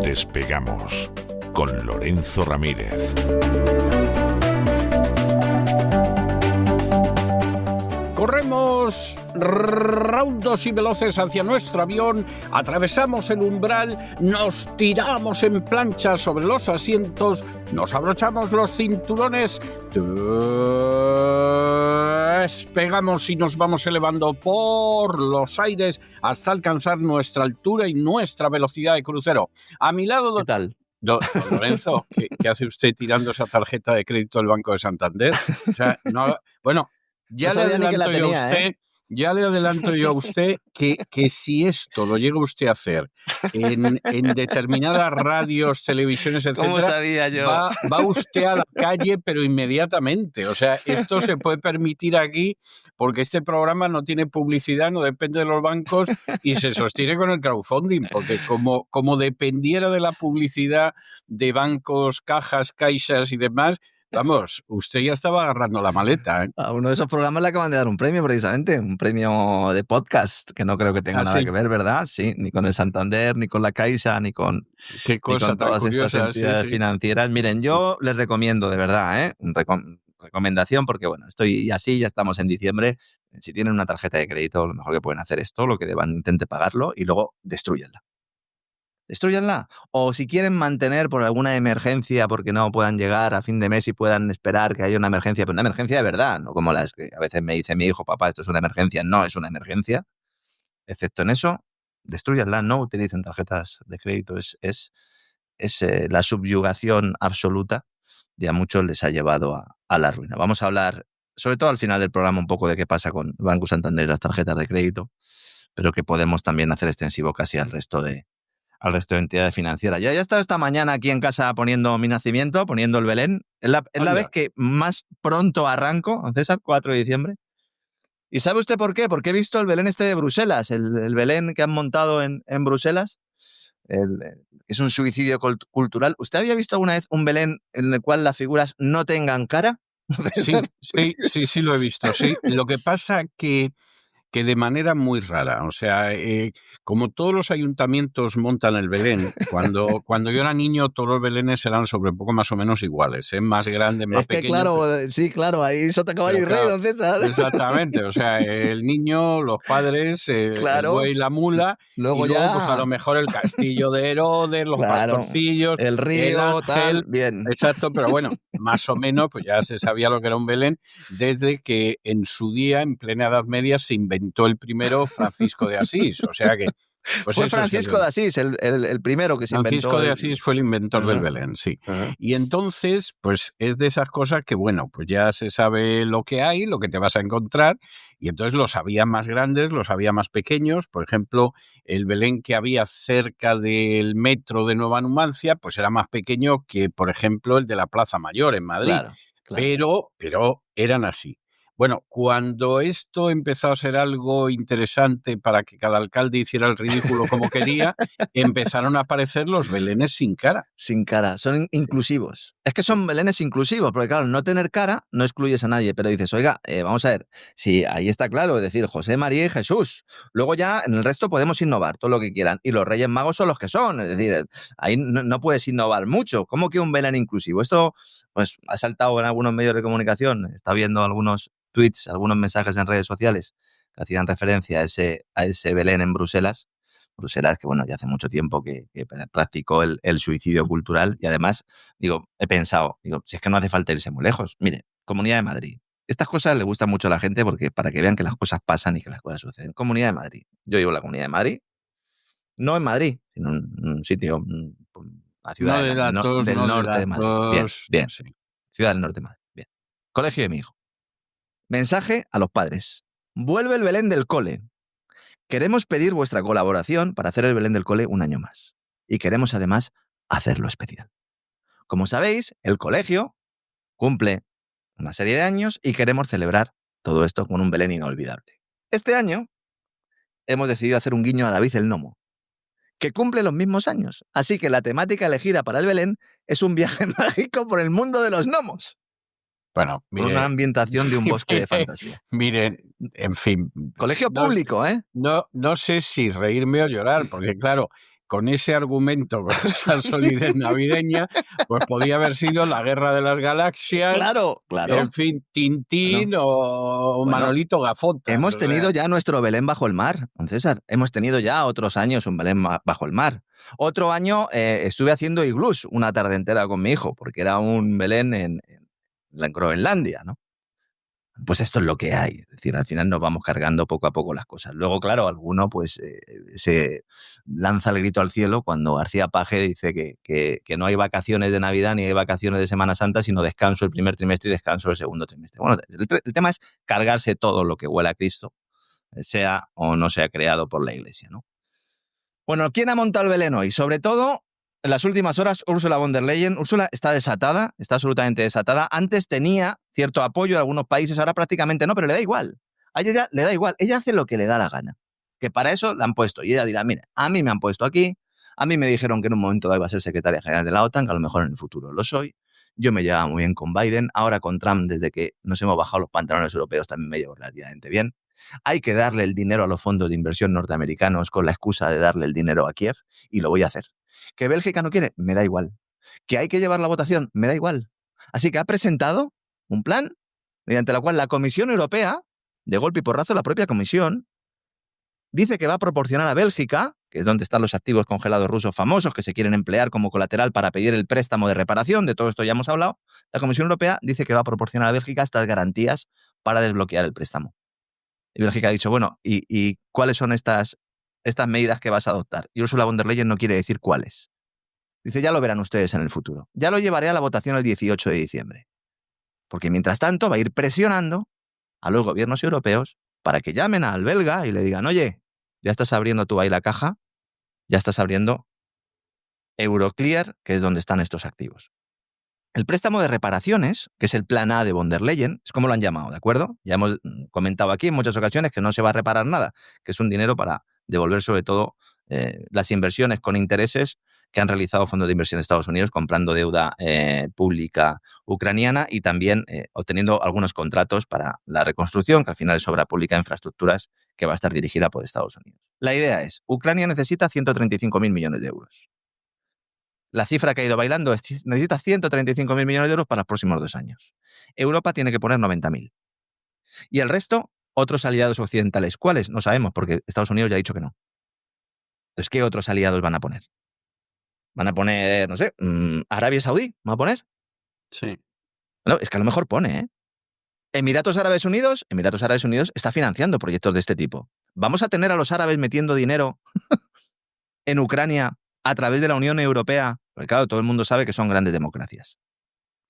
Despegamos con Lorenzo Ramírez. Corremos raudos y veloces hacia nuestro avión, atravesamos el umbral, nos tiramos en plancha sobre los asientos, nos abrochamos los cinturones, despegamos y nos vamos elevando por los aires hasta alcanzar nuestra altura y nuestra velocidad de crucero. A mi lado, ¿Qué tal? Don Lorenzo, ¿qué hace usted tirando esa tarjeta de crédito del Banco de Santander? O sea, no, bueno, ya le adelanto yo a usted que si esto lo llega usted a hacer en determinadas radios, televisiones, etcétera, ¿Cómo sabía yo? Va usted a la calle, pero inmediatamente. O sea, esto se puede permitir aquí porque este programa no tiene publicidad, no depende de los bancos y se sostiene con el crowdfunding, porque como dependiera de la publicidad de bancos, cajas, caixas y demás, vamos, usted ya estaba agarrando la maleta, ¿eh? A uno de esos programas le acaban de dar un premio, precisamente, un premio de podcast, que no creo que tenga nada que ver, ¿verdad? Sí, ni con el Santander, ni con la Caixa, ni con todas estas entidades financieras. Miren, yo les recomiendo, de verdad, recomendación, porque bueno, estoy así, ya estamos en diciembre. Si tienen una tarjeta de crédito, lo mejor que pueden hacer es todo lo que deban, intente pagarlo y luego destrúyanla. Destrúyanla. O si quieren mantener por alguna emergencia, porque no puedan llegar a fin de mes y puedan esperar que haya una emergencia, pero una emergencia de verdad, no como las que a veces me dice mi hijo, papá, esto es una emergencia. No es una emergencia. Excepto en eso, destrúyanla, no utilicen tarjetas de crédito. Es la subyugación absoluta y a muchos les ha llevado a la ruina. Vamos a hablar, sobre todo al final del programa, un poco de qué pasa con Banco Santander y las tarjetas de crédito, pero que podemos también hacer extensivo casi al resto de entidades financieras. Ya he estado esta mañana aquí en casa poniendo mi nacimiento, poniendo el Belén. Es la vez que más pronto arranco, César, 4 de diciembre. ¿Y sabe usted por qué? Porque he visto el Belén este de Bruselas, el Belén que han montado en Bruselas. Es un suicidio cultural. ¿Usted había visto alguna vez un Belén en el cual las figuras no tengan cara? Sí, lo he visto, sí. Lo que pasa que de manera muy rara, o sea, como todos los ayuntamientos montan el Belén, cuando yo era niño todos los Belenes eran sobre poco más o menos iguales, más grandes, más pequeños. Claro, sí, claro, ahí sota caballo y rey, don César. Exactamente, o sea, el niño, los padres, claro. El buey y la mula, luego y luego pues a lo mejor el castillo de Herodes, los pastorcillos, el río, el ángel, tal, bien. Exacto, pero bueno, más o menos pues ya se sabía lo que era un Belén desde que en su día, en plena Edad Media, se inventó el primero Francisco de Asís, o sea que... Pues fue Francisco de Asís el primero que se inventó. Francisco de Asís fue el inventor del Belén, sí. Y entonces, pues es de esas cosas que, bueno, pues ya se sabe lo que hay, lo que te vas a encontrar, y entonces los había más grandes, los había más pequeños. Por ejemplo, el Belén que había cerca del metro de Nueva Numancia, pues era más pequeño que, por ejemplo, el de la Plaza Mayor en Madrid. Claro. Pero eran así. Bueno, cuando esto empezó a ser algo interesante para que cada alcalde hiciera el ridículo como quería, empezaron a aparecer los belenes sin cara. Sin cara, son inclusivos. Es que son belenes inclusivos, porque claro, no tener cara no excluyes a nadie, pero dices, oiga, vamos a ver, si ahí está claro, es decir, José, María y Jesús. Luego ya en el resto podemos innovar todo lo que quieran, y los Reyes Magos son los que son, es decir, ahí no puedes innovar mucho. ¿Cómo que un belén inclusivo? Esto pues ha saltado en algunos medios de comunicación, está viendo algunos tweets, algunos mensajes en redes sociales que hacían referencia a ese Belén en Bruselas, que bueno, ya hace mucho tiempo que practicó el suicidio cultural, y además, he pensado, si es que no hace falta irse muy lejos. Mire, Comunidad de Madrid. Estas cosas le gustan mucho a la gente porque para que vean que las cosas pasan y que las cosas suceden. Comunidad de Madrid. Yo vivo en la Comunidad de Madrid, no en Madrid, sino en un sitio, una ciudad del norte de Madrid. Bien. Sí. Ciudad del norte de Madrid. Bien. Colegio de mi hijo. Mensaje a los padres. Vuelve el Belén del cole. Queremos pedir vuestra colaboración para hacer el Belén del cole un año más. Y queremos además hacerlo especial. Como sabéis, el colegio cumple una serie de años y queremos celebrar todo esto con un Belén inolvidable. Este año hemos decidido hacer un guiño a David el Gnomo, que cumple los mismos años. Así que la temática elegida para el Belén es un viaje mágico por el mundo de los gnomos. Bueno, con una ambientación de un bosque de fantasía. Miren, en fin. Colegio público, ¿eh? No sé si reírme o llorar, porque claro, con ese argumento, con esa solidez navideña, pues podía haber sido la Guerra de las Galaxias. Claro. En fin, Tintín o Manolito Gafotas. Hemos tenido ya nuestro Belén bajo el mar, don César. Hemos tenido ya otros años un Belén bajo el mar. Otro año estuve haciendo iglús una tarde entera con mi hijo, porque era un Belén en Groenlandia, ¿no? Pues esto es lo que hay. Es decir, al final nos vamos cargando poco a poco las cosas. Luego, claro, alguno pues se lanza el grito al cielo cuando García Paje dice que no hay vacaciones de Navidad ni hay vacaciones de Semana Santa, sino descanso el primer trimestre y descanso el segundo trimestre. Bueno, el tema es cargarse todo lo que huele a Cristo, sea o no sea creado por la Iglesia, ¿no? Bueno, ¿quién ha montado el Belén hoy? Sobre todo, en las últimas horas, Ursula von der Leyen. Ursula está desatada, está absolutamente desatada. Antes tenía cierto apoyo de algunos países, ahora prácticamente no, pero le da igual. A ella le da igual, ella hace lo que le da la gana. Que para eso la han puesto. Y ella dirá, mira, a mí me han puesto aquí, a mí me dijeron que en un momento dado iba a ser secretaria general de la OTAN, que a lo mejor en el futuro lo soy. Yo me llevaba muy bien con Biden, ahora con Trump, desde que nos hemos bajado los pantalones europeos, también me llevo relativamente bien. Hay que darle el dinero a los fondos de inversión norteamericanos con la excusa de darle el dinero a Kiev, y lo voy a hacer. ¿Que Bélgica no quiere? Me da igual. ¿Que hay que llevar la votación? Me da igual. Así que ha presentado un plan mediante el cual la Comisión Europea, de golpe y porrazo la propia Comisión, dice que va a proporcionar a Bélgica, que es donde están los activos congelados rusos famosos que se quieren emplear como colateral para pedir el préstamo de reparación, de todo esto ya hemos hablado, la Comisión Europea dice que va a proporcionar a Bélgica estas garantías para desbloquear el préstamo. Y Bélgica ha dicho, bueno, ¿y cuáles son estas medidas que vas a adoptar? Y Ursula von der Leyen no quiere decir cuáles. Dice, ya lo verán ustedes en el futuro. Ya lo llevaré a la votación el 18 de diciembre. Porque mientras tanto va a ir presionando a los gobiernos europeos para que llamen al belga y le digan, oye, ya estás abriendo tú ahí la caja, ya estás abriendo Euroclear, que es donde están estos activos. El préstamo de reparaciones, que es el plan A de von der Leyen, es como lo han llamado, ¿de acuerdo? Ya hemos comentado aquí en muchas ocasiones que no se va a reparar nada, que es un dinero para devolver sobre todo las inversiones con intereses que han realizado fondos de inversión de Estados Unidos comprando deuda pública ucraniana y también obteniendo algunos contratos para la reconstrucción, que al final es obra pública de infraestructuras que va a estar dirigida por Estados Unidos. La idea es, Ucrania necesita 135.000 millones de euros. La cifra que ha ido bailando es necesita 135.000 millones de euros para los próximos 2 años. Europa tiene que poner 90.000. Y el resto, otros aliados occidentales. ¿Cuáles? No sabemos, porque Estados Unidos ya ha dicho que no. Entonces, ¿qué otros aliados van a poner? Van a poner, no sé, Arabia Saudí, ¿van a poner? Sí. Bueno, es que a lo mejor pone, ¿eh? Emiratos Árabes Unidos está financiando proyectos de este tipo. ¿Vamos a tener a los árabes metiendo dinero en Ucrania a través de la Unión Europea? Porque claro, todo el mundo sabe que son grandes democracias.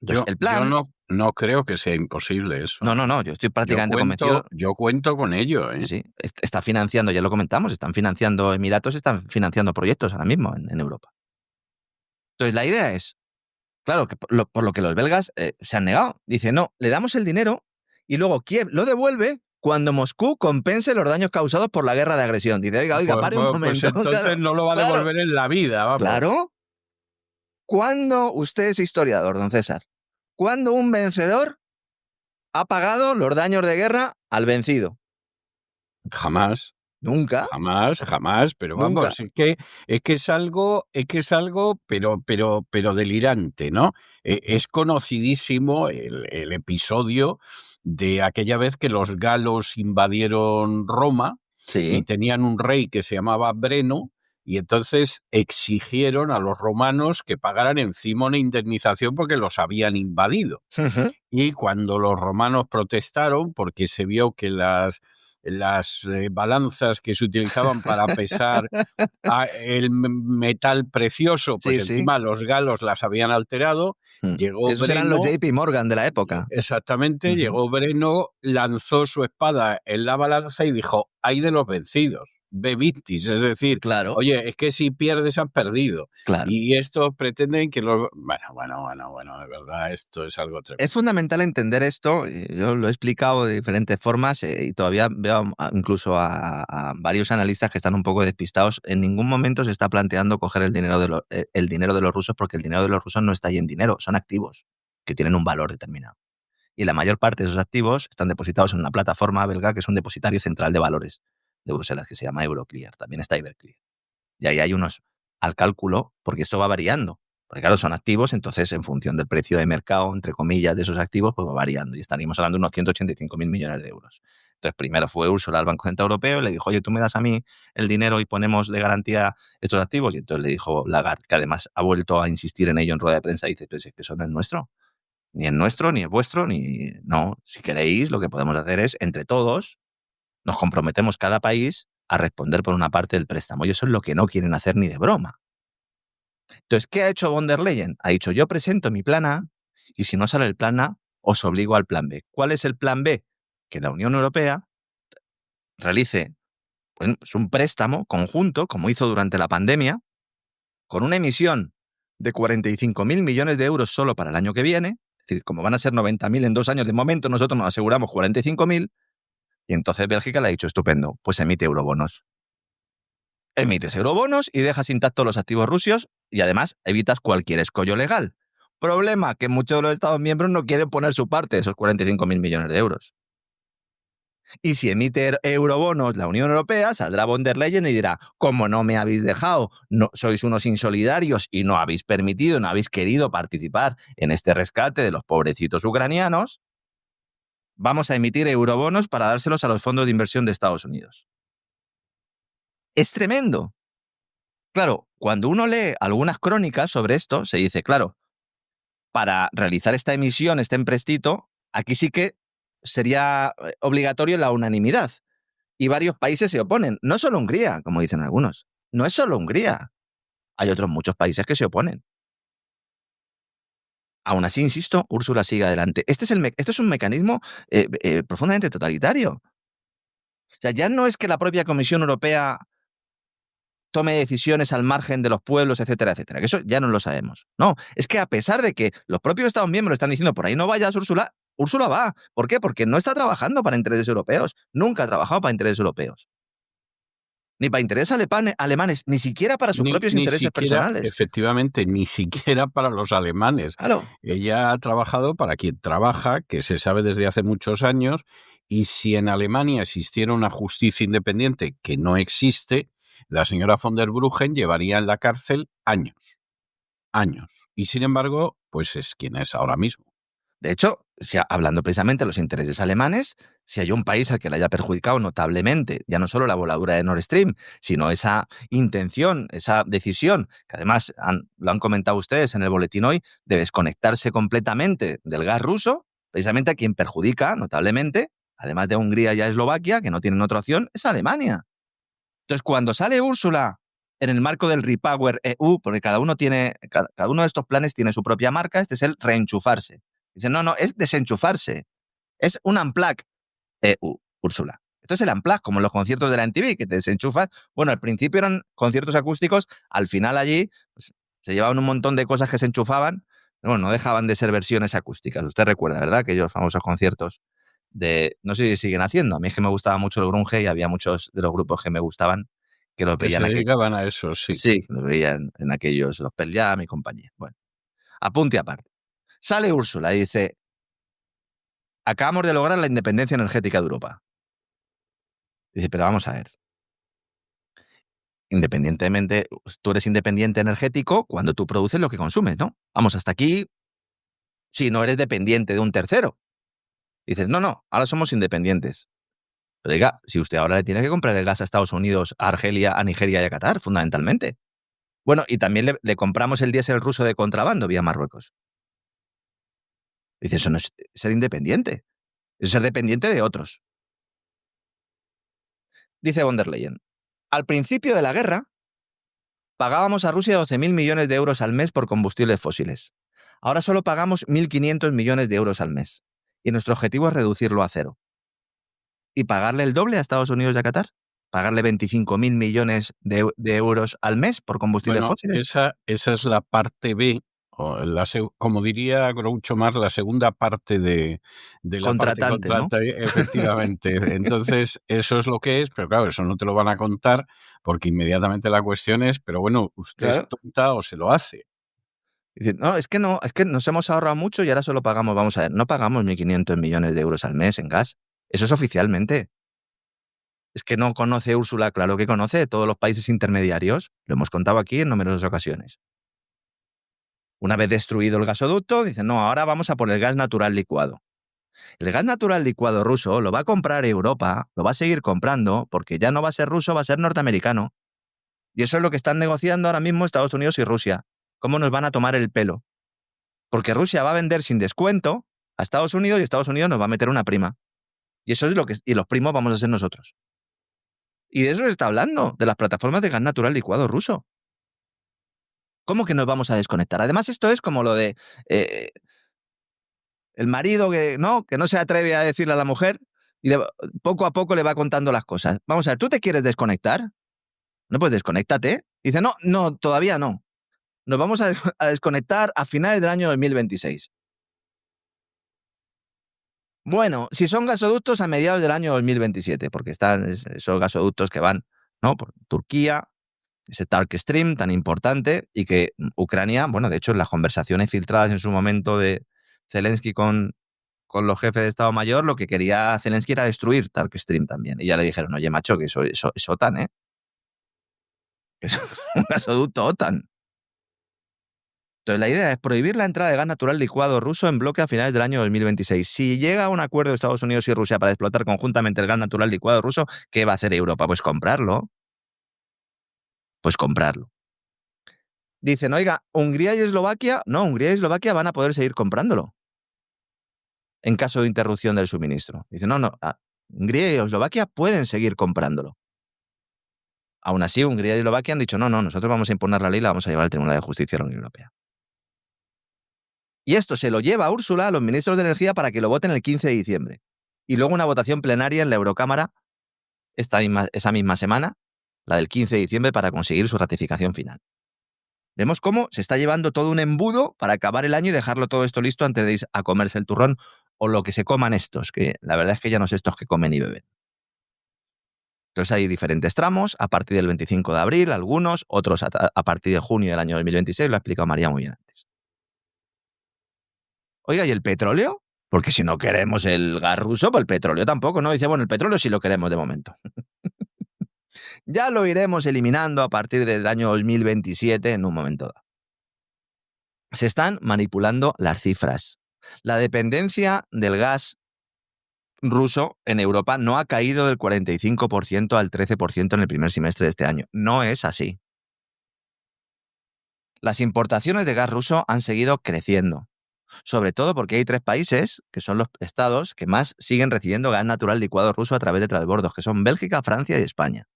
Entonces, el plan... Yo no creo que sea imposible eso. No, yo estoy prácticamente convencido. Yo cuento con ello, ¿eh? Sí, está financiando, ya lo comentamos, están financiando Emiratos, están financiando proyectos ahora mismo en Europa. Entonces, la idea es, claro, que por lo que los belgas se han negado. Dice, no, le damos el dinero y luego Kiev lo devuelve cuando Moscú compense los daños causados por la guerra de agresión. Dice, oiga, pare un momento. Pues entonces claro, no lo va a devolver en la vida, vamos. Claro. ¿Cuándo usted es historiador, don César? ¿Cuándo un vencedor ha pagado los daños de guerra al vencido? Jamás. ¿Nunca? Jamás, pero vamos, ¿Nunca? es que es algo, pero delirante, ¿no? Es conocidísimo el episodio de aquella vez que los galos invadieron Roma, sí, y tenían un rey que se llamaba Breno, y entonces exigieron a los romanos que pagaran encima una indemnización porque los habían invadido. Uh-huh. Y cuando los romanos protestaron, porque se vio que las balanzas que se utilizaban para pesar el metal precioso, pues sí, encima los galos las habían alterado. Llegó Esos Breno, eran los JP Morgan de la época. Exactamente, Uh-huh. Llegó Breno, lanzó su espada en la balanza y dijo, ¡ay de los vencidos! bevitis, es decir, claro. Oye, es que si pierdes has perdido. Claro. Y estos pretenden que los... Bueno, de verdad, esto es algo tremendo. Es fundamental entender esto, yo lo he explicado de diferentes formas y todavía veo incluso a varios analistas que están un poco despistados. En ningún momento se está planteando coger el dinero de los rusos, porque el dinero de los rusos no está ahí en dinero, son activos que tienen un valor determinado. Y la mayor parte de esos activos están depositados en una plataforma belga que es un depositario central de valores de Bruselas, que se llama Euroclear, también está Iberclear. Y ahí hay unos al cálculo, porque esto va variando. Porque claro, son activos, entonces en función del precio de mercado, entre comillas, de esos activos, pues va variando. Y estaríamos hablando de unos 185.000 millones de euros. Entonces primero fue Úrsula al Banco Central Europeo y le dijo, oye, tú me das a mí el dinero y ponemos de garantía estos activos. Y entonces le dijo Lagarde, que además ha vuelto a insistir en ello en rueda de prensa, y dice, pues es que eso no es nuestro. Ni es nuestro, ni es vuestro, ni... No, si queréis, lo que podemos hacer es, entre todos, nos comprometemos cada país a responder por una parte del préstamo. Y eso es lo que no quieren hacer ni de broma. Entonces, ¿qué ha hecho von der Leyen? Ha dicho, yo presento mi plan A y si no sale el plan A, os obligo al plan B. ¿Cuál es el plan B? Que la Unión Europea realice pues, un préstamo conjunto, como hizo durante la pandemia, con una emisión de 45.000 millones de euros solo para el año que viene. Es decir, como van a ser 90.000 en 2 años, de momento nosotros nos aseguramos 45.000. Y entonces Bélgica le ha dicho, estupendo, pues emite eurobonos. Emites eurobonos y dejas intactos los activos rusos y además evitas cualquier escollo legal. Problema que muchos de los Estados miembros no quieren poner su parte de esos 45.000 millones de euros. Y si emite eurobonos la Unión Europea, saldrá von der Leyen y dirá, como no me habéis dejado, no, sois unos insolidarios y no habéis permitido, no habéis querido participar en este rescate de los pobrecitos ucranianos, vamos a emitir eurobonos para dárselos a los fondos de inversión de Estados Unidos. Es tremendo. Claro, cuando uno lee algunas crónicas sobre esto, se dice, claro, para realizar esta emisión, este emprestito, aquí sí que sería obligatorio la unanimidad. Y varios países se oponen. No solo Hungría, como dicen algunos. No es solo Hungría. Hay otros muchos países que se oponen. Aún así, insisto, Úrsula sigue adelante. Este es un mecanismo profundamente totalitario. O sea, ya no es que la propia Comisión Europea tome decisiones al margen de los pueblos, etcétera, etcétera, que eso ya no lo sabemos. No, es que a pesar de que los propios Estados miembros están diciendo por ahí no vayas, Úrsula, Úrsula va. ¿Por qué? Porque no está trabajando para intereses europeos. Nunca ha trabajado para intereses europeos. Ni para intereses alemanes, ni siquiera para sus propios intereses personales. Efectivamente, ni siquiera para los alemanes. Claro. Ella ha trabajado para quien trabaja, que se sabe desde hace muchos años, y si en Alemania existiera una justicia independiente, que no existe, la señora von der Bruggen llevaría en la cárcel años. Y sin embargo, pues es quien es ahora mismo. De hecho, hablando precisamente de los intereses alemanes, si hay un país al que le haya perjudicado notablemente, ya no solo la voladura de Nord Stream, sino esa intención, esa decisión, que además lo han comentado ustedes en el boletín hoy, de desconectarse completamente del gas ruso, precisamente a quien perjudica notablemente, además de Hungría y Eslovaquia, que no tienen otra opción, es Alemania. Entonces, cuando sale Úrsula en el marco del Repower EU, porque cada uno de estos planes tiene su propia marca, este es el reenchufarse. Dicen, no, es desenchufarse. Es un unplug EU, Úrsula. Esto es el unplug, como en los conciertos de la MTV, que te desenchufas. Bueno, al principio eran conciertos acústicos, al final allí pues, se llevaban un montón de cosas que se enchufaban, pero bueno, no dejaban de ser versiones acústicas. Usted recuerda, ¿verdad? Aquellos famosos conciertos no sé si siguen haciendo. A mí es que me gustaba mucho el grunge y había muchos de los grupos que me gustaban que los veían. Se dedicaban a eso, sí. Sí, los veían en aquellos, los Pearl Jam y compañía. Bueno, apunte aparte. Sale Úrsula y dice, acabamos de lograr la independencia energética de Europa. Dice, pero vamos a ver. Independientemente, tú eres independiente energético cuando tú produces lo que consumes, ¿no? Vamos, hasta aquí, si no eres dependiente de un tercero. Dices, no, ahora somos independientes. Pero diga, si usted ahora le tiene que comprar el gas a Estados Unidos, a Argelia, a Nigeria y a Qatar, fundamentalmente. Bueno, y también le compramos el diésel ruso de contrabando vía Marruecos. Dice, eso no es ser independiente. Eso es ser dependiente de otros. Dice von der Leyen, al principio de la guerra, pagábamos a Rusia 12.000 millones de euros al mes por combustibles fósiles. Ahora solo pagamos 1.500 millones de euros al mes. Y nuestro objetivo es reducirlo a cero. ¿Y pagarle el doble a Estados Unidos y a Qatar? pagarle 25.000 millones de euros al mes por combustibles fósiles. Esa es la parte B, o como diría Groucho Marx, la segunda parte de la contratante, parte contratante, ¿no? Efectivamente. Entonces, eso es lo que es, pero claro, eso no te lo van a contar porque inmediatamente la cuestión es, pero bueno, ¿usted es tonta o se lo hace? Dice, no, es que nos hemos ahorrado mucho y ahora solo pagamos, vamos a ver, no pagamos 1.500 millones de euros al mes en gas. Eso es oficialmente. Es que no conoce Úrsula, claro que conoce todos los países intermediarios. Lo hemos contado aquí en numerosas ocasiones. Una vez destruido el gasoducto, dicen, no, ahora vamos a por el gas natural licuado. El gas natural licuado ruso lo va a comprar Europa, lo va a seguir comprando, porque ya no va a ser ruso, va a ser norteamericano. Y eso es lo que están negociando ahora mismo Estados Unidos y Rusia. ¿Cómo nos van a tomar el pelo? Porque Rusia va a vender sin descuento a Estados Unidos y Estados Unidos nos va a meter una prima. Y eso es y los primos vamos a ser nosotros. Y de eso se está hablando, de las plataformas de gas natural licuado ruso. ¿Cómo que nos vamos a desconectar? Además, esto es como lo de el marido que no se atreve a decirle a la mujer y poco a poco le va contando las cosas. Vamos a ver, ¿tú te quieres desconectar? No, pues desconéctate. Dice, no, todavía no. Nos vamos a desconectar a finales del año 2026. Bueno, si son gasoductos a mediados del año 2027, porque están esos gasoductos que van, ¿no?, por Turquía, ese Turk Stream tan importante, y que Ucrania, bueno, de hecho en las conversaciones filtradas en su momento de Zelensky con los jefes de Estado Mayor, lo que quería Zelensky era destruir Turk Stream también. Y ya le dijeron, oye, macho, que eso es OTAN, ¿eh? Que es un gasoducto OTAN. Entonces, la idea es prohibir la entrada de gas natural licuado ruso en bloque a finales del año 2026. Si llega a un acuerdo de Estados Unidos y Rusia para explotar conjuntamente el gas natural licuado ruso, ¿qué va a hacer Europa? Pues comprarlo. Dicen, oiga, ¿Hungría y Eslovaquia? No, Hungría y Eslovaquia van a poder seguir comprándolo en caso de interrupción del suministro. Dicen, no, Hungría y Eslovaquia pueden seguir comprándolo. Aún así, Hungría y Eslovaquia han dicho, no, nosotros vamos a imponer la ley y la vamos a llevar al Tribunal de Justicia de la Unión Europea. Y esto se lo lleva a Úrsula, a los ministros de Energía, para que lo voten el 15 de diciembre. Y luego una votación plenaria en la Eurocámara esa misma semana, la del 15 de diciembre, para conseguir su ratificación final. Vemos cómo se está llevando todo un embudo para acabar el año y dejarlo todo esto listo antes de ir a comerse el turrón o lo que se coman estos, que la verdad es que ya no sé estos que comen y beben. Entonces hay diferentes tramos, a partir del 25 de abril, algunos, otros a partir de junio del año 2026, lo ha explicado María muy bien antes. Oiga, ¿y el petróleo? Porque si no queremos el gas ruso, pues el petróleo tampoco, ¿no? Dice, bueno, el petróleo sí lo queremos de momento. Ya lo iremos eliminando a partir del año 2027 en un momento dado. Se están manipulando las cifras. La dependencia del gas ruso en Europa no ha caído del 45% al 13% en el primer semestre de este año. No es así. Las importaciones de gas ruso han seguido creciendo. Sobre todo porque hay 3 países, que son los estados, que más siguen recibiendo gas natural licuado ruso a través de transbordos, que son Bélgica, Francia y España.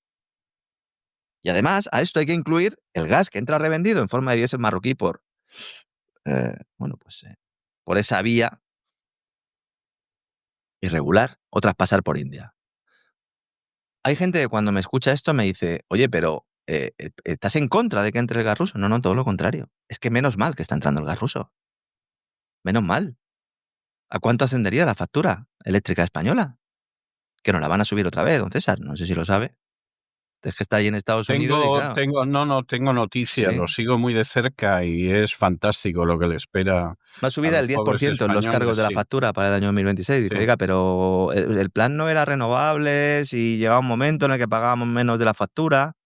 Y además, a esto hay que incluir el gas que entra revendido en forma de diésel marroquí por esa vía irregular o tras pasar por India. Hay gente que cuando me escucha esto me dice, oye, pero ¿estás en contra de que entre el gas ruso? No, todo lo contrario. Es que menos mal que está entrando el gas ruso. Menos mal. ¿A cuánto ascendería la factura eléctrica española? Que nos la van a subir otra vez, don César. No sé si lo sabe. Es que está ahí en Estados Unidos. Tengo noticias, sí. Lo sigo muy de cerca y es fantástico lo que le espera. Una subida del 10% en los cargos de la factura para el año 2026. Dice, oiga, pero el plan no era renovables y llegaba un momento en el que pagábamos menos de la factura.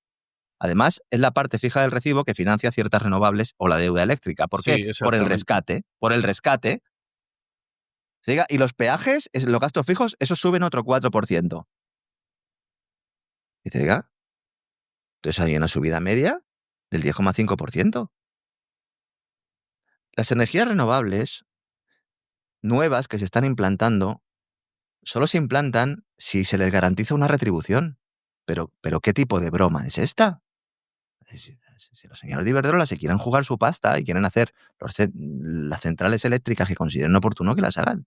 Además, es la parte fija del recibo que financia ciertas renovables o la deuda eléctrica. ¿Por qué? Por el rescate. Y los peajes, los gastos fijos, esos suben otro 4%. Dice, oiga, entonces hay una subida media del 10,5%. Las energías renovables nuevas que se están implantando solo se implantan si se les garantiza una retribución. Pero ¿qué tipo de broma es esta? Si los señores de Iberdrola se quieren jugar su pasta y quieren hacer las centrales eléctricas que consideren oportuno, que las hagan.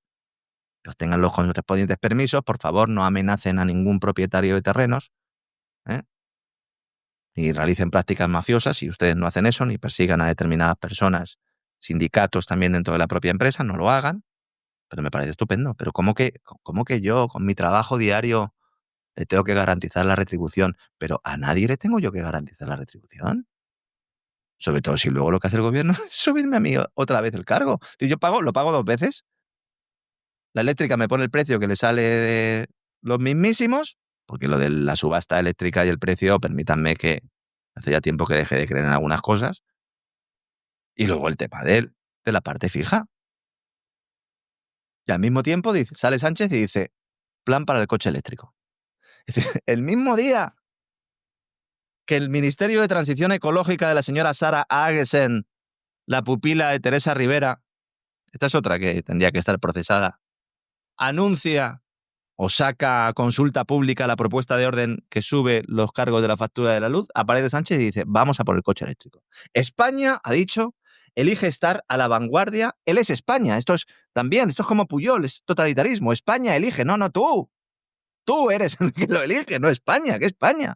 Que obtengan los correspondientes permisos, por favor, no amenacen a ningún propietario de terrenos. ni realicen prácticas mafiosas si ustedes no hacen eso, ni persigan a determinadas personas, sindicatos también dentro de la propia empresa, no lo hagan. Pero me parece estupendo. Pero ¿cómo que yo, con mi trabajo diario, le tengo que garantizar la retribución? Pero a nadie le tengo yo que garantizar la retribución. Sobre todo si luego lo que hace el gobierno es subirme a mí otra vez el cargo. Si yo lo pago 2 veces. La eléctrica me pone el precio que le sale de los mismísimos, porque lo de la subasta eléctrica y el precio, permítanme que hace ya tiempo que dejé de creer en algunas cosas. Y luego el tema de la parte fija. Y al mismo tiempo sale Sánchez y dice, plan para el coche eléctrico. Es decir, el mismo día que el Ministerio de Transición Ecológica de la señora Sara Agesen, la pupila de Teresa Rivera, esta es otra que tendría que estar procesada, anuncia o saca a consulta pública la propuesta de orden que sube los cargos de la factura de la luz, aparece Sánchez y dice, vamos a por el coche eléctrico. España, ha dicho, elige estar a la vanguardia. Él es España. Esto es como Puyol, es totalitarismo. España elige, no, tú. Tú eres el que lo elige, no España. ¿Qué España?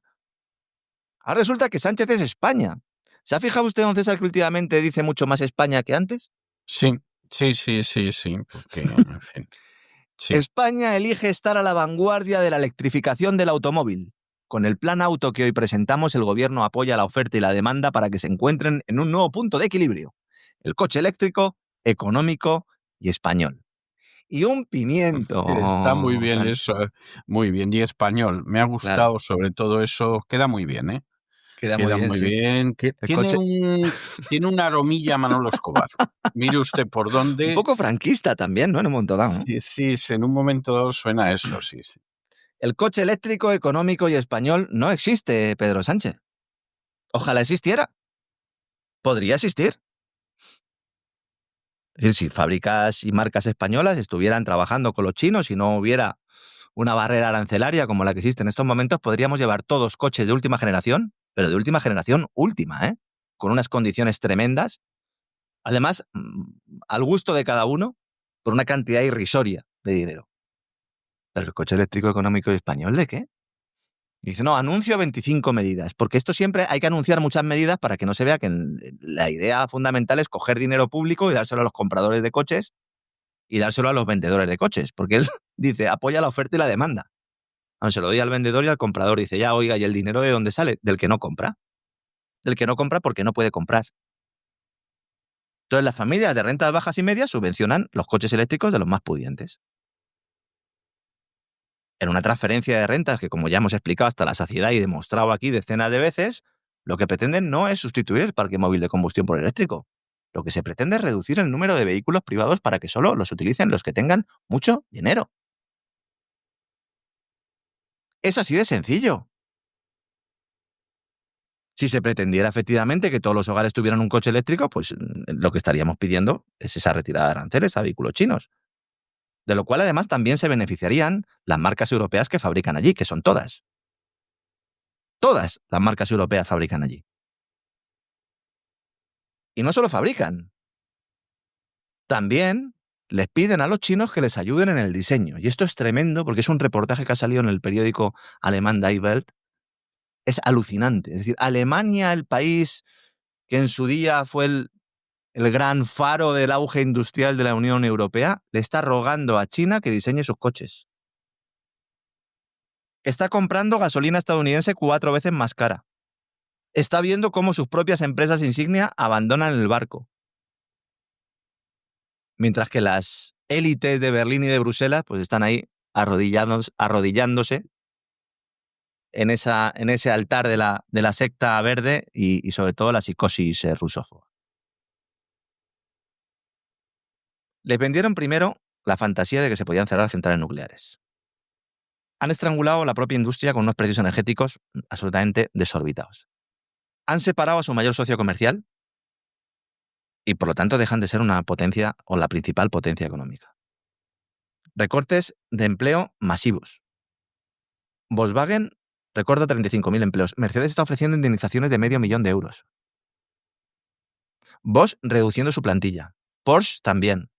Ahora resulta que Sánchez es España. ¿Se ha fijado usted, don César, que últimamente dice mucho más España que antes? Sí, porque, en fin. Sí. España elige estar a la vanguardia de la electrificación del automóvil. Con el plan auto que hoy presentamos, el gobierno apoya la oferta y la demanda para que se encuentren en un nuevo punto de equilibrio. El coche eléctrico, económico y español. Y un pimiento. Está muy bien eso, muy bien. Y español, me ha gustado sobre todo eso. Queda muy bien, ¿eh? Queda muy bien. Que tiene una aromilla Manolo Escobar. Mire usted por dónde. Un poco franquista también, ¿no? En un momento dado, ¿no? Sí, en un momento dado suena eso, sí. El coche eléctrico, económico y español no existe, Pedro Sánchez. Ojalá existiera. Podría existir. Es decir, si fábricas y marcas españolas estuvieran trabajando con los chinos y no hubiera una barrera arancelaria como la que existe en estos momentos, podríamos llevar todos coches de última generación, pero de última generación última, con unas condiciones tremendas. Además, al gusto de cada uno, por una cantidad irrisoria de dinero. ¿Pero el coche eléctrico económico y español de qué? Dice, no, anuncio 25 medidas, porque esto siempre hay que anunciar muchas medidas para que no se vea que la idea fundamental es coger dinero público y dárselo a los compradores de coches y dárselo a los vendedores de coches, porque él dice, apoya la oferta y la demanda. Se lo doy al vendedor y al comprador, dice, ya, oiga, ¿y el dinero de dónde sale? Del que no compra. Del que no compra porque no puede comprar. Entonces las familias de rentas bajas y medias subvencionan los coches eléctricos de los más pudientes. En una transferencia de rentas que, como ya hemos explicado hasta la saciedad y demostrado aquí decenas de veces, lo que pretenden no es sustituir el parque móvil de combustión por eléctrico. Lo que se pretende es reducir el número de vehículos privados para que solo los utilicen los que tengan mucho dinero. Es así de sencillo. Si se pretendiera efectivamente que todos los hogares tuvieran un coche eléctrico, pues lo que estaríamos pidiendo es esa retirada de aranceles a vehículos chinos. De lo cual además también se beneficiarían las marcas europeas que fabrican allí, que son todas. Todas las marcas europeas fabrican allí. Y no solo fabrican, también les piden a los chinos que les ayuden en el diseño. Y esto es tremendo porque es un reportaje que ha salido en el periódico alemán Die Welt. Es alucinante. Es decir, Alemania, el país que en su día fue el gran faro del auge industrial de la Unión Europea, le está rogando a China que diseñe sus coches. Está comprando gasolina estadounidense 4 veces más cara. Está viendo cómo sus propias empresas insignia abandonan el barco. Mientras que las élites de Berlín y de Bruselas pues están ahí arrodillándose en ese altar de la secta verde y sobre todo la psicosis rusófoba. Les vendieron primero la fantasía de que se podían cerrar centrales nucleares. Han estrangulado la propia industria con unos precios energéticos absolutamente desorbitados. Han separado a su mayor socio comercial y por lo tanto dejan de ser una potencia o la principal potencia económica. Recortes de empleo masivos. Volkswagen recorta 35.000 empleos. Mercedes está ofreciendo indemnizaciones de $500.000 de Bosch reduciendo su plantilla. Porsche también.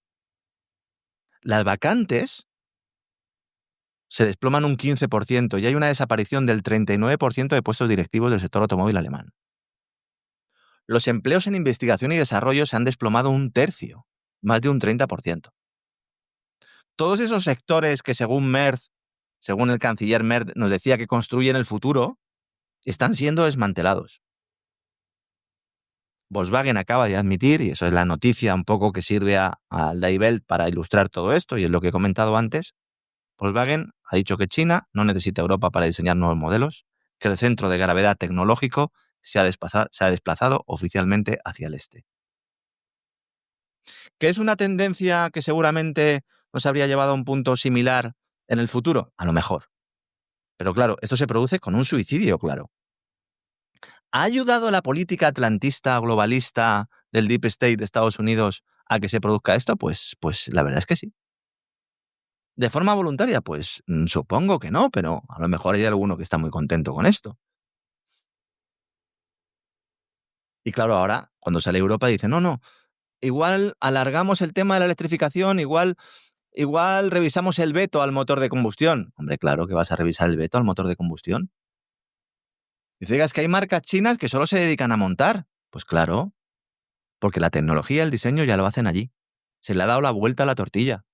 Las vacantes se desploman un 15% y hay una desaparición del 39% de puestos directivos del sector automóvil alemán. Los empleos en investigación y desarrollo se han desplomado un tercio, más de un 30%. Todos esos sectores que según el canciller Merz nos decía que construyen el futuro, están siendo desmantelados. Volkswagen acaba de admitir, y eso es la noticia un poco que sirve al Die Welt para ilustrar todo esto, y es lo que he comentado antes, Volkswagen ha dicho que China no necesita Europa para diseñar nuevos modelos, que el centro de gravedad tecnológico se ha desplazado oficialmente hacia el este. ¿Que es una tendencia que seguramente nos habría llevado a un punto similar en el futuro? A lo mejor. Pero claro, esto se produce con un suicidio, claro. ¿Ha ayudado la política atlantista globalista del Deep State de Estados Unidos a que se produzca esto? Pues la verdad es que sí. ¿De forma voluntaria? Pues supongo que no, pero a lo mejor hay alguno que está muy contento con esto. Y claro, ahora, cuando sale Europa, dice, no, igual alargamos el tema de la electrificación, igual revisamos el veto al motor de combustión. Hombre, claro que vas a revisar el veto al motor de combustión. Dice, es que hay marcas chinas que solo se dedican a montar. Pues claro, porque la tecnología y el diseño ya lo hacen allí. Se le ha dado la vuelta a la tortilla.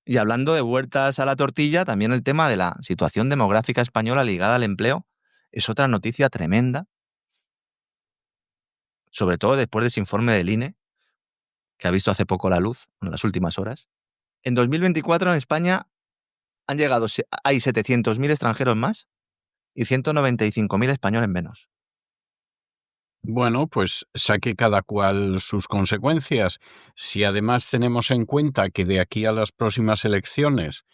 Y hablando de vueltas a la tortilla, también el tema de la situación demográfica española ligada al empleo es otra noticia tremenda, sobre todo después de ese informe del INE, que ha visto hace poco la luz, en las últimas horas. En 2024 en España hay 700.000 extranjeros más y 195.000 españoles menos. Bueno, pues saque cada cual sus consecuencias. Si además tenemos en cuenta que de aquí a las próximas elecciones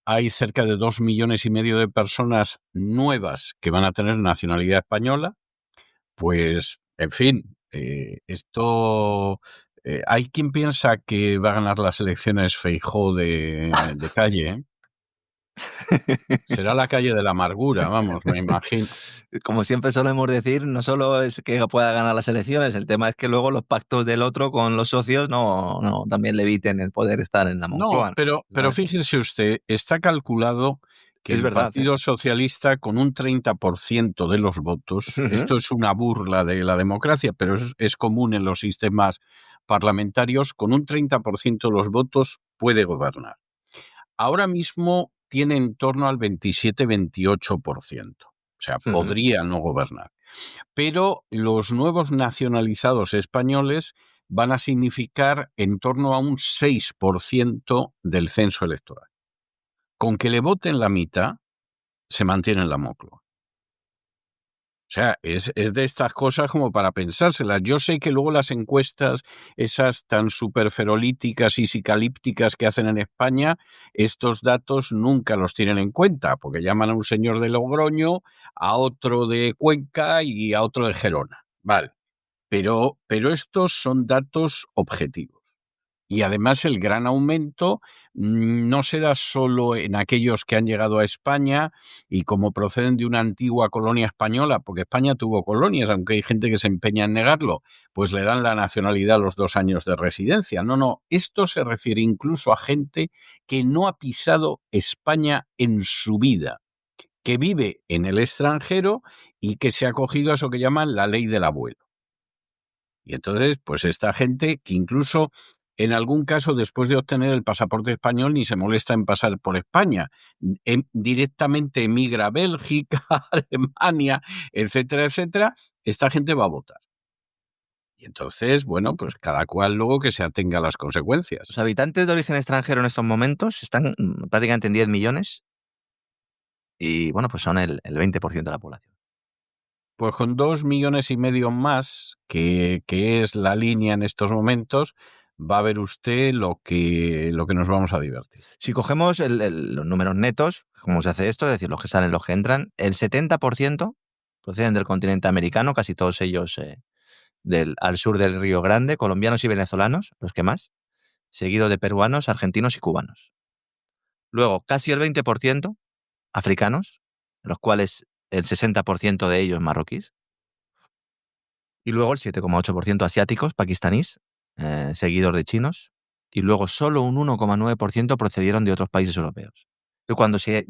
hay cerca de 2,5 millones de personas nuevas que van a tener nacionalidad española, pues, en fin, esto... hay quien piensa que va a ganar las elecciones Feijóo de calle, ¿eh? Será la calle de la amargura, vamos, me imagino. Como siempre solemos decir, no solo es que pueda ganar las elecciones, el tema es que luego los pactos del otro con los socios no también le eviten el poder estar en la Moncloa. No, pero fíjese usted, está calculado que es el verdad, Partido Socialista con un 30% de los votos, esto es una burla de la democracia, pero es común en los sistemas parlamentarios, con un 30% de los votos puede gobernar. Ahora mismo tiene en torno al 27-28%. O sea, podría no gobernar. Pero los nuevos nacionalizados españoles van a significar en torno a un 6% del censo electoral. Con que le voten la mitad, se mantiene en la Moncloa. O sea, es de estas cosas como para pensárselas. Yo sé que luego las encuestas, esas tan superferolíticas y psicalípticas que hacen en España, estos datos nunca los tienen en cuenta, porque llaman a un señor de Logroño, a otro de Cuenca y a otro de Gerona. Vale. Pero estos son datos objetivos. Y además el gran aumento no se da solo en aquellos que han llegado a España y como proceden de una antigua colonia española, porque España tuvo colonias, aunque hay gente que se empeña en negarlo, pues le dan la nacionalidad a los 2 años de residencia. No, esto se refiere incluso a gente que no ha pisado España en su vida, que vive en el extranjero y que se ha acogido a eso que llaman la ley del abuelo. Y entonces, pues esta gente que incluso en algún caso, después de obtener el pasaporte español, ni se molesta en pasar por España. Directamente emigra a Bélgica, Alemania, etcétera, etcétera. Esta gente va a votar. Y entonces, bueno, pues cada cual luego que se atenga a las consecuencias. Los habitantes de origen extranjero en estos momentos están prácticamente en 10 millones y, bueno, pues son el 20% de la población. Pues con 2,5 millones más, que es la línea en estos momentos, va a ver usted lo que nos vamos a divertir. Si cogemos los números netos, ¿cómo se hace esto? Es decir, los que salen, los que entran, el 70% proceden del continente americano, casi todos ellos al sur del Río Grande, colombianos y venezolanos, los que más, seguido de peruanos, argentinos y cubanos. Luego, casi el 20% africanos, de los cuales el 60% de ellos marroquíes. Y luego el 7,8% asiáticos, pakistaníes, seguidos de chinos, y luego solo un 1,9% procedieron de otros países europeos. Y cuando se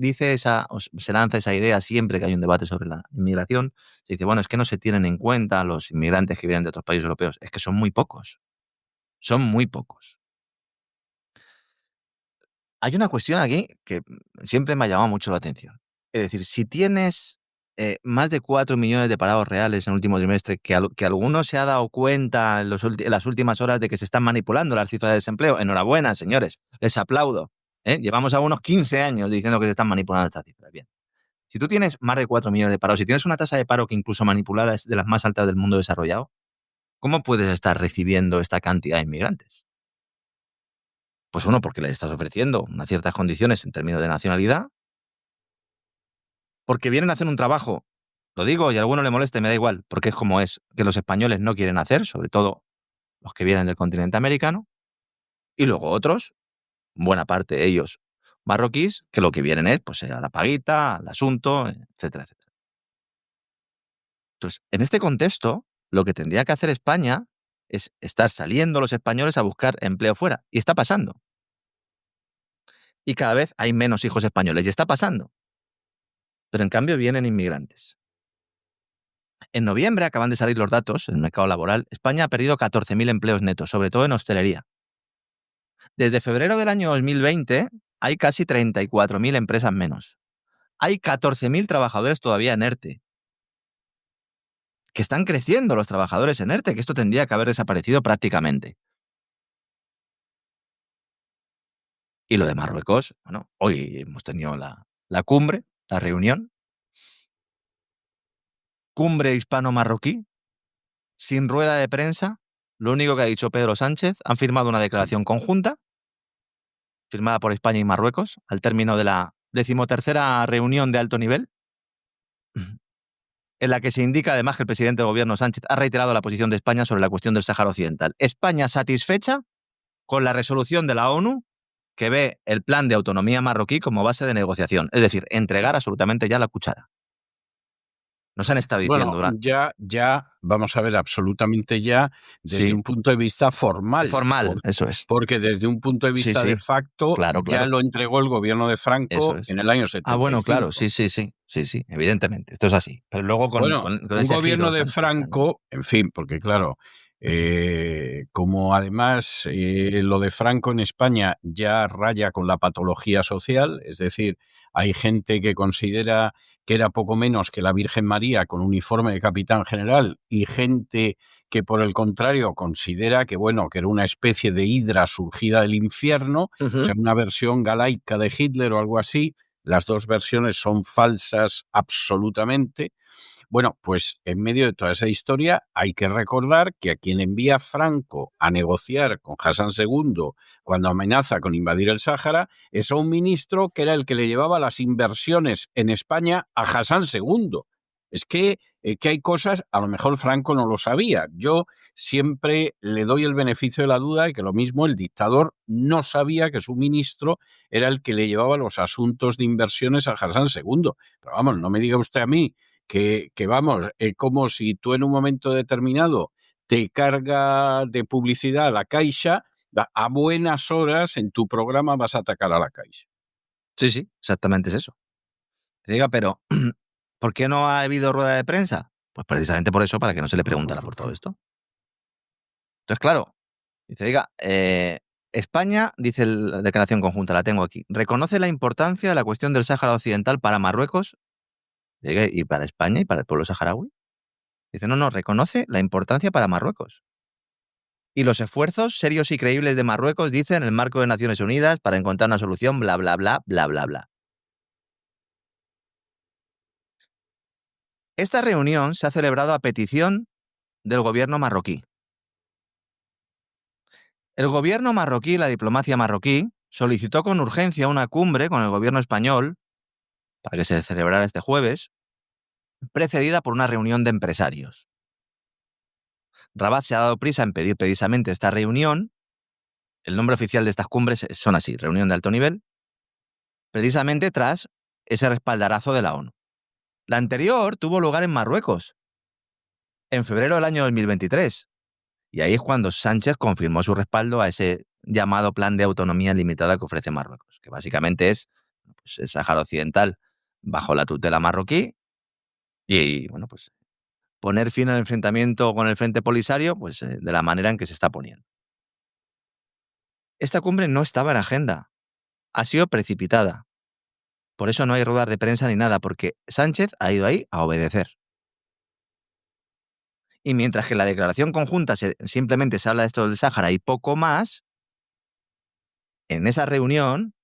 lanza esa idea siempre que hay un debate sobre la inmigración, se dice, bueno, es que no se tienen en cuenta los inmigrantes que vienen de otros países europeos. Es que son muy pocos. Son muy pocos. Hay una cuestión aquí que siempre me ha llamado mucho la atención. Es decir, si tienes más de 4 millones de parados reales en el último trimestre, que alguno se ha dado cuenta en las últimas horas de que se están manipulando las cifras de desempleo, enhorabuena, señores, les aplaudo. Llevamos algunos 15 años diciendo que se están manipulando estas cifras. Bien. Si tú tienes más de 4 millones de parados, si tienes una tasa de paro que incluso manipulada es de las más altas del mundo desarrollado, ¿cómo puedes estar recibiendo esta cantidad de inmigrantes? Pues uno, porque les estás ofreciendo unas ciertas condiciones en términos de nacionalidad, porque vienen a hacer un trabajo, lo digo y a alguno le moleste, me da igual, porque es como es, que los españoles no quieren hacer, sobre todo los que vienen del continente americano, y luego otros, buena parte de ellos marroquíes, que lo que vienen es pues a la paguita, al asunto, etcétera, etcétera. Entonces, en este contexto, lo que tendría que hacer España es estar saliendo los españoles a buscar empleo fuera, y está pasando. Y cada vez hay menos hijos españoles, y está pasando. Pero en cambio vienen inmigrantes. En noviembre acaban de salir los datos en el mercado laboral. España ha perdido 14.000 empleos netos, sobre todo en hostelería. Desde febrero del año 2020 hay casi 34.000 empresas menos. Hay 14.000 trabajadores todavía en ERTE. Que están creciendo los trabajadores en ERTE, que esto tendría que haber desaparecido prácticamente. Y lo de Marruecos, bueno, hoy hemos tenido la cumbre, la reunión. Cumbre hispano-marroquí, sin rueda de prensa. Lo único que ha dicho Pedro Sánchez, han firmado una declaración conjunta, firmada por España y Marruecos, al término de la 13ª reunión de alto nivel, en la que se indica además que el presidente del gobierno Sánchez ha reiterado la posición de España sobre la cuestión del Sáhara Occidental. España satisfecha con la resolución de la ONU que ve el plan de autonomía marroquí como base de negociación, es decir, entregar absolutamente ya la cuchara. Nos han estado diciendo durante... Ya, vamos a ver, absolutamente ya, desde un punto de vista formal. Formal, eso es. Porque desde un punto de vista de facto, ya lo entregó el gobierno de Franco en el año 75. Ah, bueno, claro, sí, evidentemente, esto es así. Pero luego con un gobierno de Franco, en fin, porque claro, como además lo de Franco en España ya raya con la patología social, es decir, hay gente que considera que era poco menos que la Virgen María con uniforme de capitán general y gente que por el contrario considera que bueno, que era una especie de hidra surgida del infierno, o sea, una versión galaica de Hitler o algo así. Las dos versiones son falsas absolutamente. Bueno, pues en medio de toda esa historia hay que recordar que a quien envía Franco a negociar con Hassan II cuando amenaza con invadir el Sáhara es a un ministro que era el que le llevaba las inversiones en España a Hassan II. Es que hay cosas, a lo mejor Franco no lo sabía. Yo siempre le doy el beneficio de la duda de que lo mismo el dictador no sabía que su ministro era el que le llevaba los asuntos de inversiones a Hassan II. Pero vamos, no me diga usted a mí que vamos, es como si tú en un momento determinado te carga de publicidad la Caixa, a buenas horas en tu programa vas a atacar a la Caixa. Sí, exactamente es eso. Diga, pero ¿por qué no ha habido rueda de prensa? Pues precisamente por eso, para que no se le preguntara por todo esto. Entonces, claro, dice, oiga, España, dice la declaración conjunta, la tengo aquí, reconoce la importancia de la cuestión del Sáhara Occidental para Marruecos y para España y para el pueblo saharaui. Dice, no, reconoce la importancia para Marruecos. Y los esfuerzos serios y creíbles de Marruecos, dice, en el marco de Naciones Unidas para encontrar una solución, bla, bla, bla, bla, bla, bla. Esta reunión se ha celebrado a petición del gobierno marroquí. El gobierno marroquí y la diplomacia marroquí solicitó con urgencia una cumbre con el gobierno español para que se celebrara este jueves, precedida por una reunión de empresarios. Rabat se ha dado prisa en pedir precisamente esta reunión. El nombre oficial de estas cumbres son así, reunión de alto nivel, precisamente tras ese respaldarazo de la ONU. La anterior tuvo lugar en Marruecos, en febrero del año 2023. Y ahí es cuando Sánchez confirmó su respaldo a ese llamado Plan de Autonomía Limitada que ofrece Marruecos, que básicamente es pues, el Sáhara Occidental bajo la tutela marroquí y, bueno, pues poner fin al enfrentamiento con el Frente Polisario pues, de la manera en que se está poniendo. Esta cumbre no estaba en la agenda. Ha sido precipitada. Por eso no hay ruedas de prensa ni nada, porque Sánchez ha ido ahí a obedecer. Y mientras que en la declaración conjunta simplemente se habla de esto del Sáhara y poco más, en esa reunión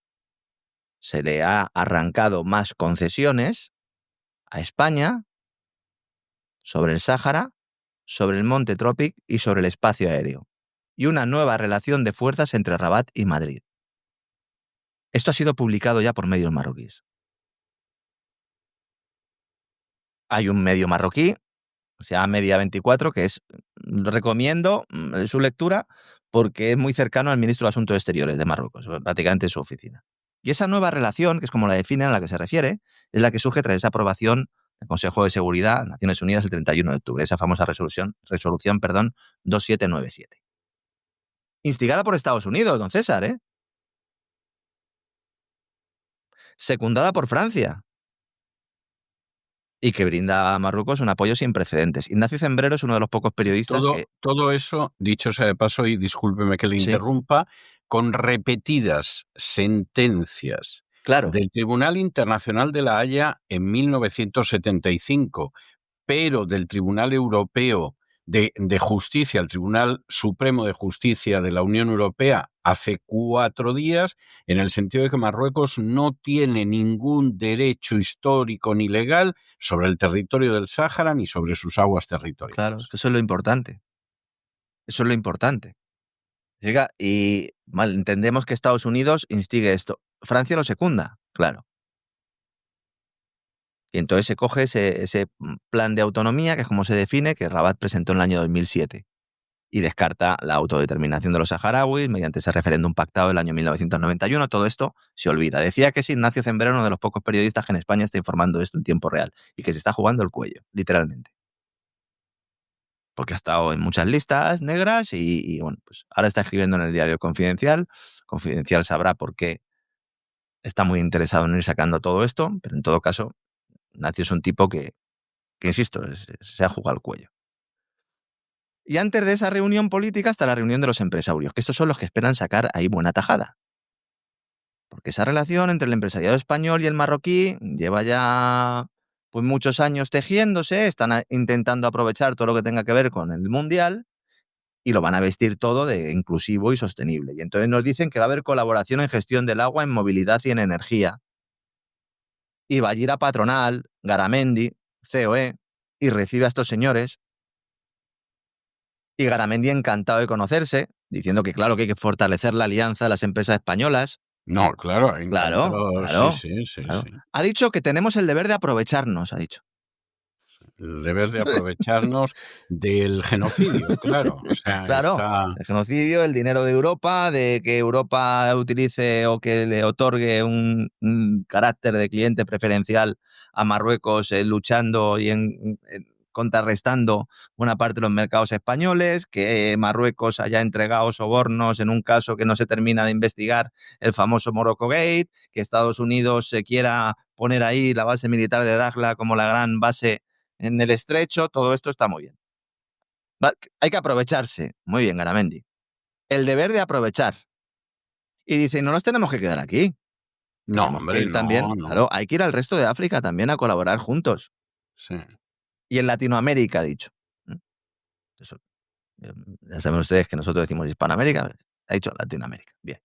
se le ha arrancado más concesiones a España sobre el Sáhara, sobre el Monte Trópic y sobre el espacio aéreo, y una nueva relación de fuerzas entre Rabat y Madrid. Esto ha sido publicado ya por medios marroquíes. Hay un medio marroquí, se llama Media 24, que recomiendo su lectura porque es muy cercano al ministro de Asuntos Exteriores de Marruecos, prácticamente su oficina. Y esa nueva relación, que es como la definen a la que se refiere, es la que surge tras esa aprobación del Consejo de Seguridad de Naciones Unidas el 31 de octubre, esa famosa resolución 2797. Instigada por Estados Unidos, don César, secundada por Francia, y que brinda a Marruecos un apoyo sin precedentes. Ignacio Zembrero es uno de los pocos periodistas Todo eso, dicho sea de paso, y discúlpeme que le interrumpa, con repetidas sentencias del Tribunal Internacional de La Haya en 1975, pero del Tribunal Europeo de Justicia, el Tribunal Supremo de Justicia de la Unión Europea, hace 4 días, en el sentido de que Marruecos no tiene ningún derecho histórico ni legal sobre el territorio del Sáhara ni sobre sus aguas territoriales. Claro, eso es lo importante. Eso es lo importante. Y entendemos que Estados Unidos instigue esto. Francia lo secunda, claro. Y entonces se coge ese plan de autonomía, que es como se define, que Rabat presentó en el año 2007. Y descarta la autodeterminación de los saharauis mediante ese referéndum pactado del año 1991. Todo esto se olvida. Decía que es Ignacio Zembrero, uno de los pocos periodistas que en España está informando de esto en tiempo real y que se está jugando el cuello, literalmente. Porque ha estado en muchas listas negras y bueno, pues ahora está escribiendo en el diario Confidencial. Confidencial sabrá por qué está muy interesado en ir sacando todo esto, pero en todo caso, Ignacio es un tipo que insisto, se ha jugado el cuello. Y antes de esa reunión política está la reunión de los empresarios, que estos son los que esperan sacar ahí buena tajada. Porque esa relación entre el empresariado español y el marroquí lleva ya pues muchos años tejiéndose, están intentando aprovechar todo lo que tenga que ver con el Mundial y lo van a vestir todo de inclusivo y sostenible. Y entonces nos dicen que va a haber colaboración en gestión del agua, en movilidad y en energía. Y va a ir a Patronal, Garamendi, COE, y recibe a estos señores. Y Garamendi encantado de conocerse, diciendo que claro que hay que fortalecer la alianza de las empresas españolas. No, claro. Sí. Ha dicho que tenemos el deber de aprovecharnos, ha dicho. El deber de aprovecharnos del genocidio, claro. O sea, el genocidio, el dinero de Europa, de que Europa utilice o que le otorgue un carácter de cliente preferencial a Marruecos luchando y contrarrestando una parte de los mercados españoles, que Marruecos haya entregado sobornos en un caso que no se termina de investigar, el famoso Morocco Gate, que Estados Unidos se quiera poner ahí la base militar de Dakhla como la gran base en el estrecho. Todo esto está muy bien. Hay que aprovecharse. Muy bien, Garamendi. El deber de aprovechar. Y dice, no nos tenemos que quedar aquí. No, hombre, también, no. Claro, hay que ir al resto de África también a colaborar juntos. Sí. Y en Latinoamérica, ha dicho. Eso, ya saben ustedes que nosotros decimos Hispanoamérica, ha dicho Latinoamérica. Bien.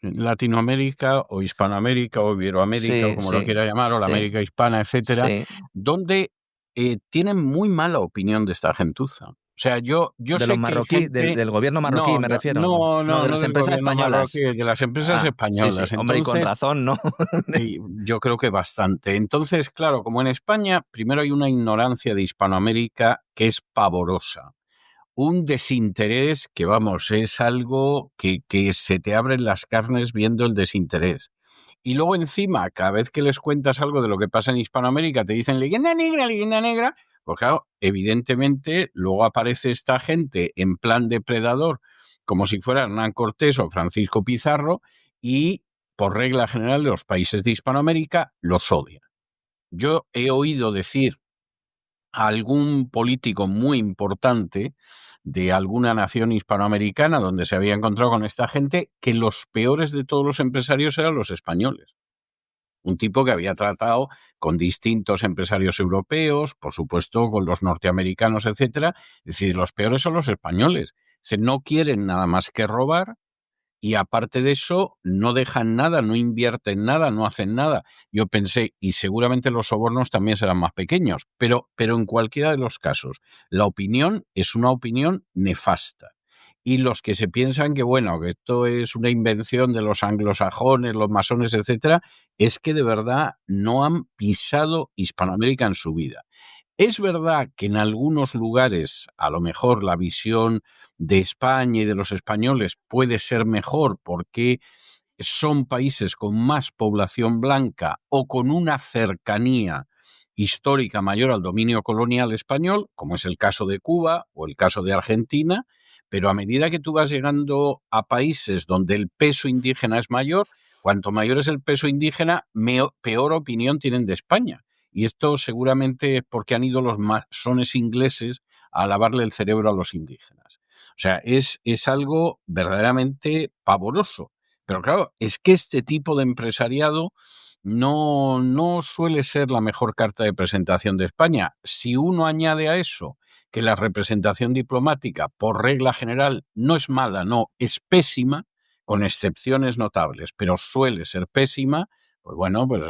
Latinoamérica o Hispanoamérica o Iberoamérica, o como lo quiera llamar, o la América hispana, etcétera, donde tienen muy mala opinión de esta gentuza. O sea, yo de sé los marroquíes, del gobierno marroquí, me refiero. No, de las empresas españolas. Marroquí, de las empresas españolas. Sí. Hombre, entonces, y con razón, ¿no? Yo creo que bastante. Entonces, claro, como en España, primero hay una ignorancia de Hispanoamérica que es pavorosa. Un desinterés que, vamos, es algo que se te abren las carnes viendo el desinterés. Y luego encima, cada vez que les cuentas algo de lo que pasa en Hispanoamérica, te dicen leyenda negra. Pues claro, evidentemente, luego aparece esta gente en plan depredador como si fueran Hernán Cortés o Francisco Pizarro, y por regla general los países de Hispanoamérica los odian. Yo he oído decir a algún político muy importante de alguna nación hispanoamericana donde se había encontrado con esta gente que los peores de todos los empresarios eran los españoles. Un tipo que había tratado con distintos empresarios europeos, por supuesto con los norteamericanos, etcétera. Es decir, los peores son los españoles. No quieren nada más que robar. Y aparte de eso, no dejan nada, no invierten nada, no hacen nada. Yo pensé, y seguramente los sobornos también serán más pequeños, pero en cualquiera de los casos, la opinión es una opinión nefasta. Y los que se piensan que, bueno, que esto es una invención de los anglosajones, los masones, etcétera, es que de verdad no han pisado Hispanoamérica en su vida. Es verdad que en algunos lugares, a lo mejor la visión de España y de los españoles puede ser mejor porque son países con más población blanca o con una cercanía histórica mayor al dominio colonial español, como es el caso de Cuba o el caso de Argentina, pero a medida que tú vas llegando a países donde el peso indígena es mayor, cuanto mayor es el peso indígena, peor opinión tienen de España. Y esto seguramente es porque han ido los masones ingleses a lavarle el cerebro a los indígenas. O sea, es algo verdaderamente pavoroso. Pero claro, es que este tipo de empresariado no suele ser la mejor carta de presentación de España. Si uno añade a eso que la representación diplomática, por regla general, no es mala, no, es pésima, con excepciones notables, pero suele ser pésima, pues bueno, pues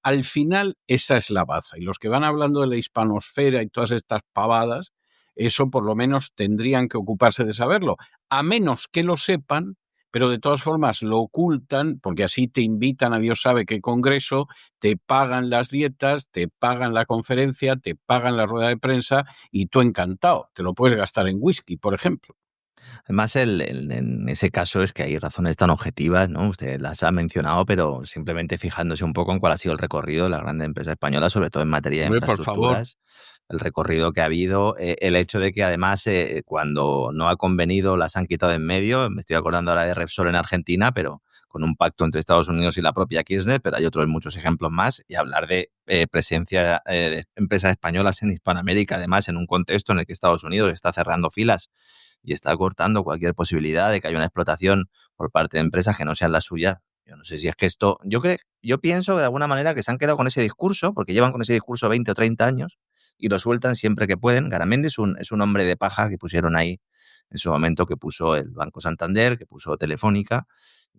al final esa es la baza. Y los que van hablando de la hispanosfera y todas estas pavadas, eso por lo menos tendrían que ocuparse de saberlo, a menos que lo sepan, pero de todas formas lo ocultan, porque así te invitan a Dios sabe qué congreso, te pagan las dietas, te pagan la conferencia, te pagan la rueda de prensa y tú encantado, te lo puedes gastar en whisky, por ejemplo. Además, en ese caso es que hay razones tan objetivas, ¿no? Usted las ha mencionado, pero simplemente fijándose un poco en cuál ha sido el recorrido de la gran empresa española, sobre todo en materia de infraestructuras, el recorrido que ha habido, el hecho de que además cuando no ha convenido las han quitado en medio. Me estoy acordando ahora de Repsol en Argentina, pero con un pacto entre Estados Unidos y la propia Kirchner, pero hay otros muchos ejemplos más, y hablar de presencia de empresas españolas en Hispanoamérica, además en un contexto en el que Estados Unidos está cerrando filas y está cortando cualquier posibilidad de que haya una explotación por parte de empresas que no sean las suyas. Yo no sé si es que esto... Yo pienso de alguna manera que se han quedado con ese discurso, porque llevan con ese discurso 20 o 30 años y lo sueltan siempre que pueden. Garamendi es un hombre de paja que pusieron ahí en su momento, que puso el Banco Santander, que puso Telefónica,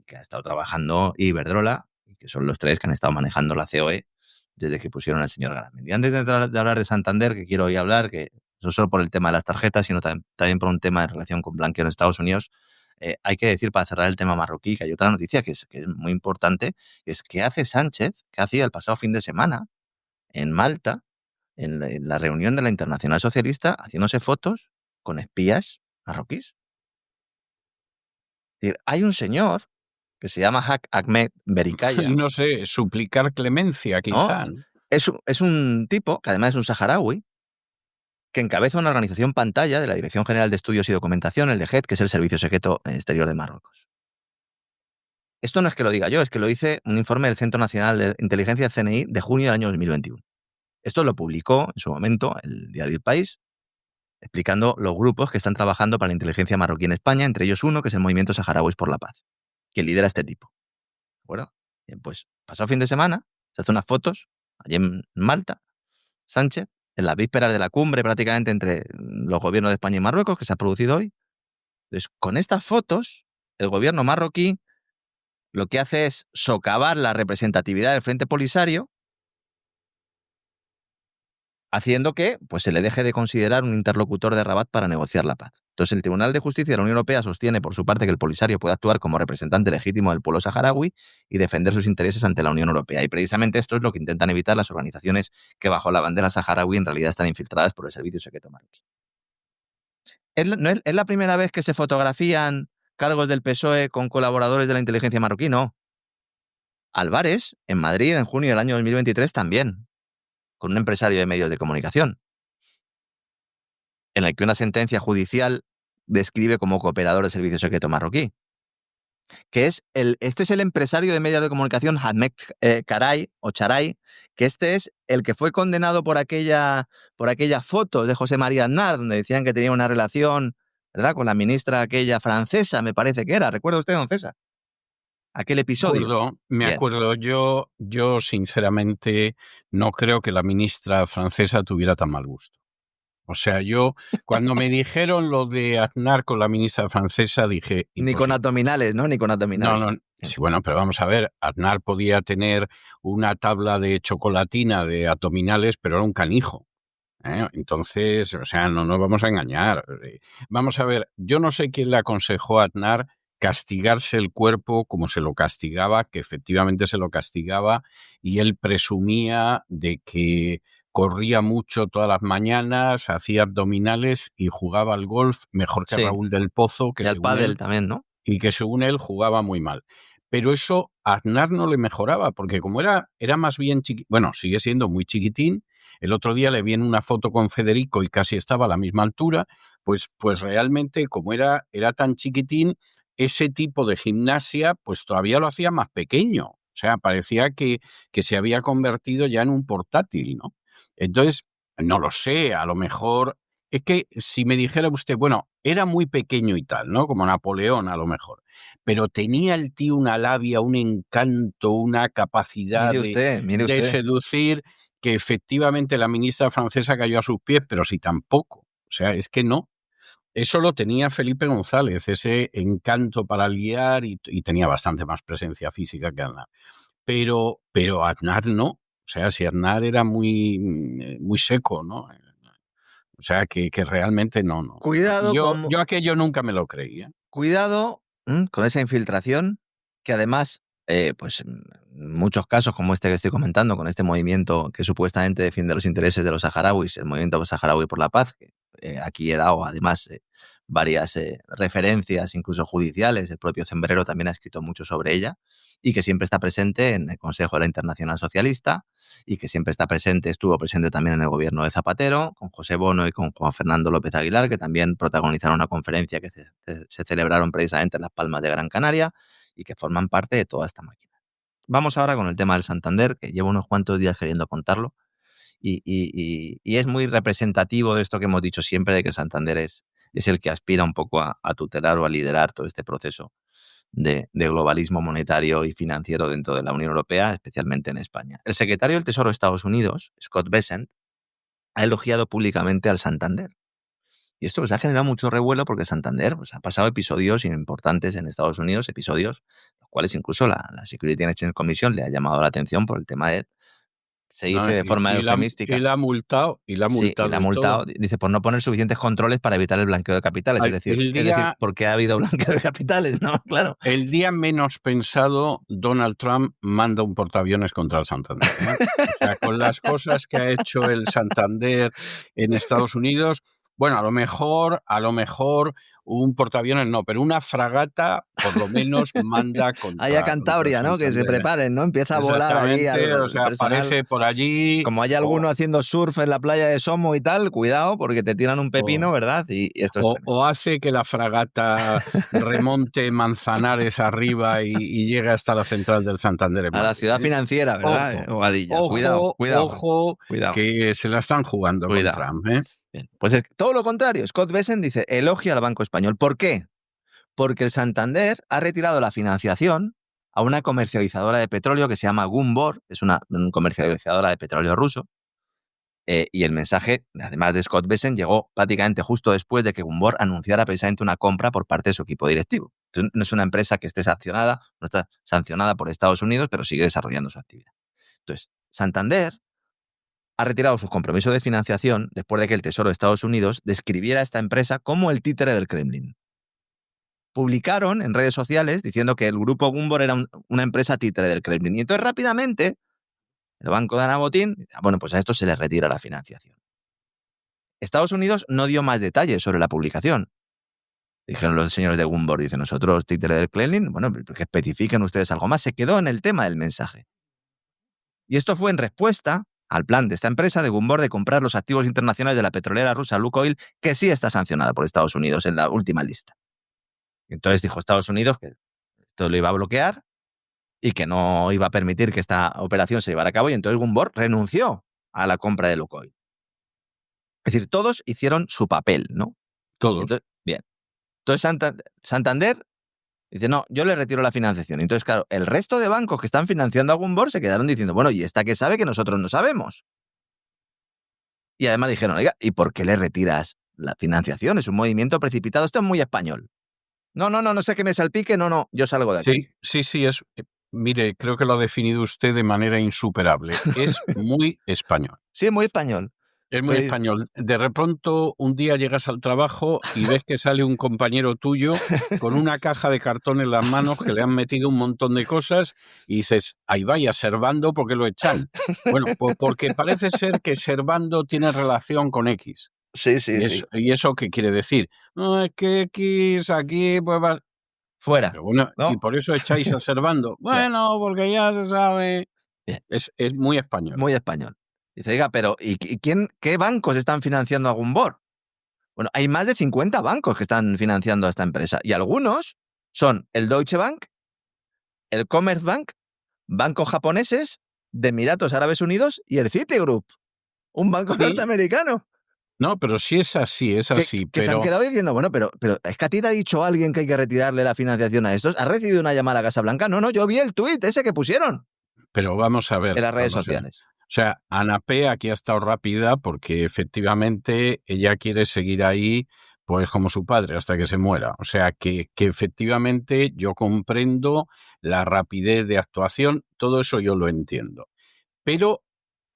que ha estado trabajando Iberdrola, y que son los tres que han estado manejando la COE desde que pusieron al señor Garamendi. Antes de hablar de Santander, que quiero hoy hablar, que no solo por el tema de las tarjetas, sino también por un tema de relación con blanqueo en Estados Unidos, hay que decir, para cerrar el tema marroquí, que hay otra noticia que es muy importante, es que hace Sánchez, que hacía el pasado fin de semana en Malta, en la reunión de la Internacional Socialista, haciéndose fotos con espías marroquíes. Es decir, hay un señor que se llama Ahmed Berikaya. No sé, suplicar clemencia, quizá. ¿No? Es un tipo, que además es un saharaui, que encabeza una organización pantalla de la Dirección General de Estudios y Documentación, el DGED, que es el Servicio Secreto Exterior de Marruecos. Esto no es que lo diga yo, es que lo dice un informe del Centro Nacional de Inteligencia CNI de junio del año 2021. Esto lo publicó en su momento el diario El País, explicando los grupos que están trabajando para la inteligencia marroquí en España, entre ellos uno que es el Movimiento Saharauis por la Paz, que lidera este tipo. ¿De acuerdo? Bien, pues pasado fin de semana se hace unas fotos allí en Malta, Sánchez, en las vísperas de la cumbre prácticamente entre los gobiernos de España y Marruecos, que se ha producido hoy. Entonces, con estas fotos, el gobierno marroquí lo que hace es socavar la representatividad del Frente Polisario, haciendo que pues, se le deje de considerar un interlocutor de Rabat para negociar la paz. Entonces, el Tribunal de Justicia de la Unión Europea sostiene, por su parte, que el Polisario puede actuar como representante legítimo del pueblo saharaui y defender sus intereses ante la Unión Europea. Y precisamente esto es lo que intentan evitar las organizaciones que, bajo la bandera saharaui, en realidad están infiltradas por el Servicio Secreto marroquí. ¿Es la primera vez que se fotografían cargos del PSOE con colaboradores de la inteligencia marroquí? No. Álvarez, en Madrid, en junio del año 2023, también, con un empresario de medios de comunicación, en el que una sentencia judicial describe como cooperador del servicio secreto marroquí, que este es el empresario de medios de comunicación Ahmed Charay, que este es el que fue condenado por aquella foto de José María Aznar, donde decían que tenía una relación, ¿verdad?, con la ministra aquella francesa, me parece que era. ¿Recuerda usted, don César? Aquel episodio. Me acuerdo. Yo sinceramente no creo que la ministra francesa tuviera tan mal gusto. O sea, yo cuando me dijeron lo de Aznar con la ministra francesa dije... Ni con abdominales, ¿no? Ni con abdominales. No. Sí, bueno, pero vamos a ver, Aznar podía tener una tabla de chocolatina de abdominales, pero era un canijo. Entonces, o sea, no nos vamos a engañar. Vamos a ver, yo no sé quién le aconsejó a Aznar castigarse el cuerpo como se lo castigaba, que efectivamente se lo castigaba, y él presumía de que corría mucho todas las mañanas, hacía abdominales y jugaba al golf mejor que Raúl del Pozo, que y al pádel también, ¿no? Y que según él jugaba muy mal. Pero eso a Aznar no le mejoraba, porque como era más bien chiquitín, bueno, sigue siendo muy chiquitín. El otro día le vi en una foto con Federico y casi estaba a la misma altura, pues realmente como era tan chiquitín, ese tipo de gimnasia pues todavía lo hacía más pequeño. O sea, parecía que se había convertido ya en un portátil, ¿no? Entonces, no lo sé, a lo mejor... Es que si me dijera usted, bueno, era muy pequeño y tal, ¿no? Como Napoleón a lo mejor, pero tenía el tío una labia, un encanto, una capacidad de seducir, que efectivamente la ministra francesa cayó a sus pies, pero sí tampoco. O sea, es que no. Eso lo tenía Felipe González, ese encanto para liar y tenía bastante más presencia física que Aznar. Pero Aznar no. O sea, si Aznar era muy, muy seco, ¿no? O sea, que realmente no. Cuidado. Yo aquello nunca me lo creía. Cuidado con esa infiltración, que además, pues en muchos casos, como este que estoy comentando, con este movimiento que supuestamente defiende los intereses de los saharauis, el movimiento saharaui por la paz, que aquí he dado además varias referencias, incluso judiciales. El propio Zembrero también ha escrito mucho sobre ella, y que siempre está presente en el Consejo de la Internacional Socialista, y que siempre estuvo presente también en el gobierno de Zapatero, con José Bono y con Juan Fernando López Aguilar, que también protagonizaron una conferencia que se celebraron precisamente en Las Palmas de Gran Canaria, y que forman parte de toda esta máquina. Vamos ahora con el tema del Santander, que llevo unos cuantos días queriendo contarlo, y es muy representativo de esto que hemos dicho siempre, de que Santander es el que aspira un poco a tutelar o a liderar todo este proceso de globalismo monetario y financiero dentro de la Unión Europea, especialmente en España. El secretario del Tesoro de Estados Unidos, Scott Bessent, ha elogiado públicamente al Santander. Y esto ha generado mucho revuelo, porque Santander ha pasado episodios importantes en Estados Unidos, episodios los cuales incluso la Securities and Exchange Commission le ha llamado la atención por el tema de... Se dice de forma eufemística. Y la ha multado. Sí, y la ha multado. Dice, por no poner suficientes controles para evitar el blanqueo de capitales. Es decir, porque ha habido blanqueo de capitales, ¿no? Claro. El día menos pensado, Donald Trump manda un portaaviones contra el Santander, ¿no? O sea, con las cosas que ha hecho el Santander en Estados Unidos, bueno, a lo mejor un portaaviones no, pero una fragata por lo menos manda contra... Ahí a Cantabria, ¿no? Que se preparen, ¿no? Empieza a volar ahí. O sea, aparece por allí... Como hay alguno haciendo surf en la playa de Somo y tal, cuidado, porque te tiran un pepino, ¿verdad? Y esto o hace que la fragata remonte Manzanares arriba y llegue hasta la central del Santander. A la ciudad financiera, ¿verdad? Cuidado, que se la están jugando con Trump, ¿eh? Bien. Pues todo lo contrario. Scott Bessent dice, elogia al Banco Español. ¿Por qué? Porque el Santander ha retirado la financiación a una comercializadora de petróleo que se llama Gunvor, es una comercializadora de petróleo ruso, y el mensaje, además de Scott Bessent, llegó prácticamente justo después de que Gunvor anunciara precisamente una compra por parte de su equipo directivo. Entonces, no es una empresa que esté sancionada, no está sancionada por Estados Unidos, pero sigue desarrollando su actividad. Entonces, Santander ha retirado sus compromisos de financiación después de que el Tesoro de Estados Unidos describiera a esta empresa como el títere del Kremlin. Publicaron en redes sociales diciendo que el grupo Gunvor era una empresa títere del Kremlin. Y entonces rápidamente el banco de Ana Botín dice, bueno, pues a esto se les retira la financiación. Estados Unidos no dio más detalles sobre la publicación. Dijeron los señores de Gunvor, dicen, nosotros títere del Kremlin, bueno, que especifiquen ustedes algo más. Se quedó en el tema del mensaje. Y esto fue en respuesta al plan de esta empresa de Gunvor de comprar los activos internacionales de la petrolera rusa Lukoil, que sí está sancionada por Estados Unidos en la última lista. Entonces dijo Estados Unidos que esto lo iba a bloquear y que no iba a permitir que esta operación se llevara a cabo, y entonces Gunvor renunció a la compra de Lukoil. Es decir, todos hicieron su papel, ¿no? Todos. Entonces, bien. Entonces Santander dice, no, yo le retiro la financiación. Entonces, claro, el resto de bancos que están financiando a Gunvor se quedaron diciendo, bueno, ¿y esta qué sabe que nosotros no sabemos? Y además dijeron, oiga, ¿y por qué le retiras la financiación? Es un movimiento precipitado, esto es muy español. No sé que me salpique, no, yo salgo de aquí. Sí, mire, creo que lo ha definido usted de manera insuperable. Es muy español. Sí, es muy español. Es muy español. De repente, un día llegas al trabajo y ves que sale un compañero tuyo con una caja de cartón en las manos que le han metido un montón de cosas y dices, ahí vaya, Servando, ¿por qué lo echan? Bueno, pues porque parece ser que Servando tiene relación con X. Sí. ¿Y eso qué quiere decir? No, es que X aquí pues va... Fuera. Pero bueno, ¿no? Y por eso echáis a Servando. Bueno, porque ya se sabe. Bien. Es muy español. Muy español. Dice, oiga, pero ¿y qué bancos están financiando a Gunvor? Bueno, hay más de 50 bancos que están financiando a esta empresa. Y algunos son el Deutsche Bank, el Commerzbank, bancos japoneses, de Emiratos Árabes Unidos y el Citigroup, un banco norteamericano. No, pero sí es así, Que se han quedado diciendo, bueno, pero ¿es que a ti te ha dicho alguien que hay que retirarle la financiación a estos? ¿Has recibido una llamada a Casablanca? No, yo vi el tuit ese que pusieron. Pero vamos a ver. En las redes sociales. O sea, Ana P. aquí ha estado rápida porque efectivamente ella quiere seguir ahí pues como su padre hasta que se muera. O sea, que efectivamente yo comprendo la rapidez de actuación, todo eso yo lo entiendo. Pero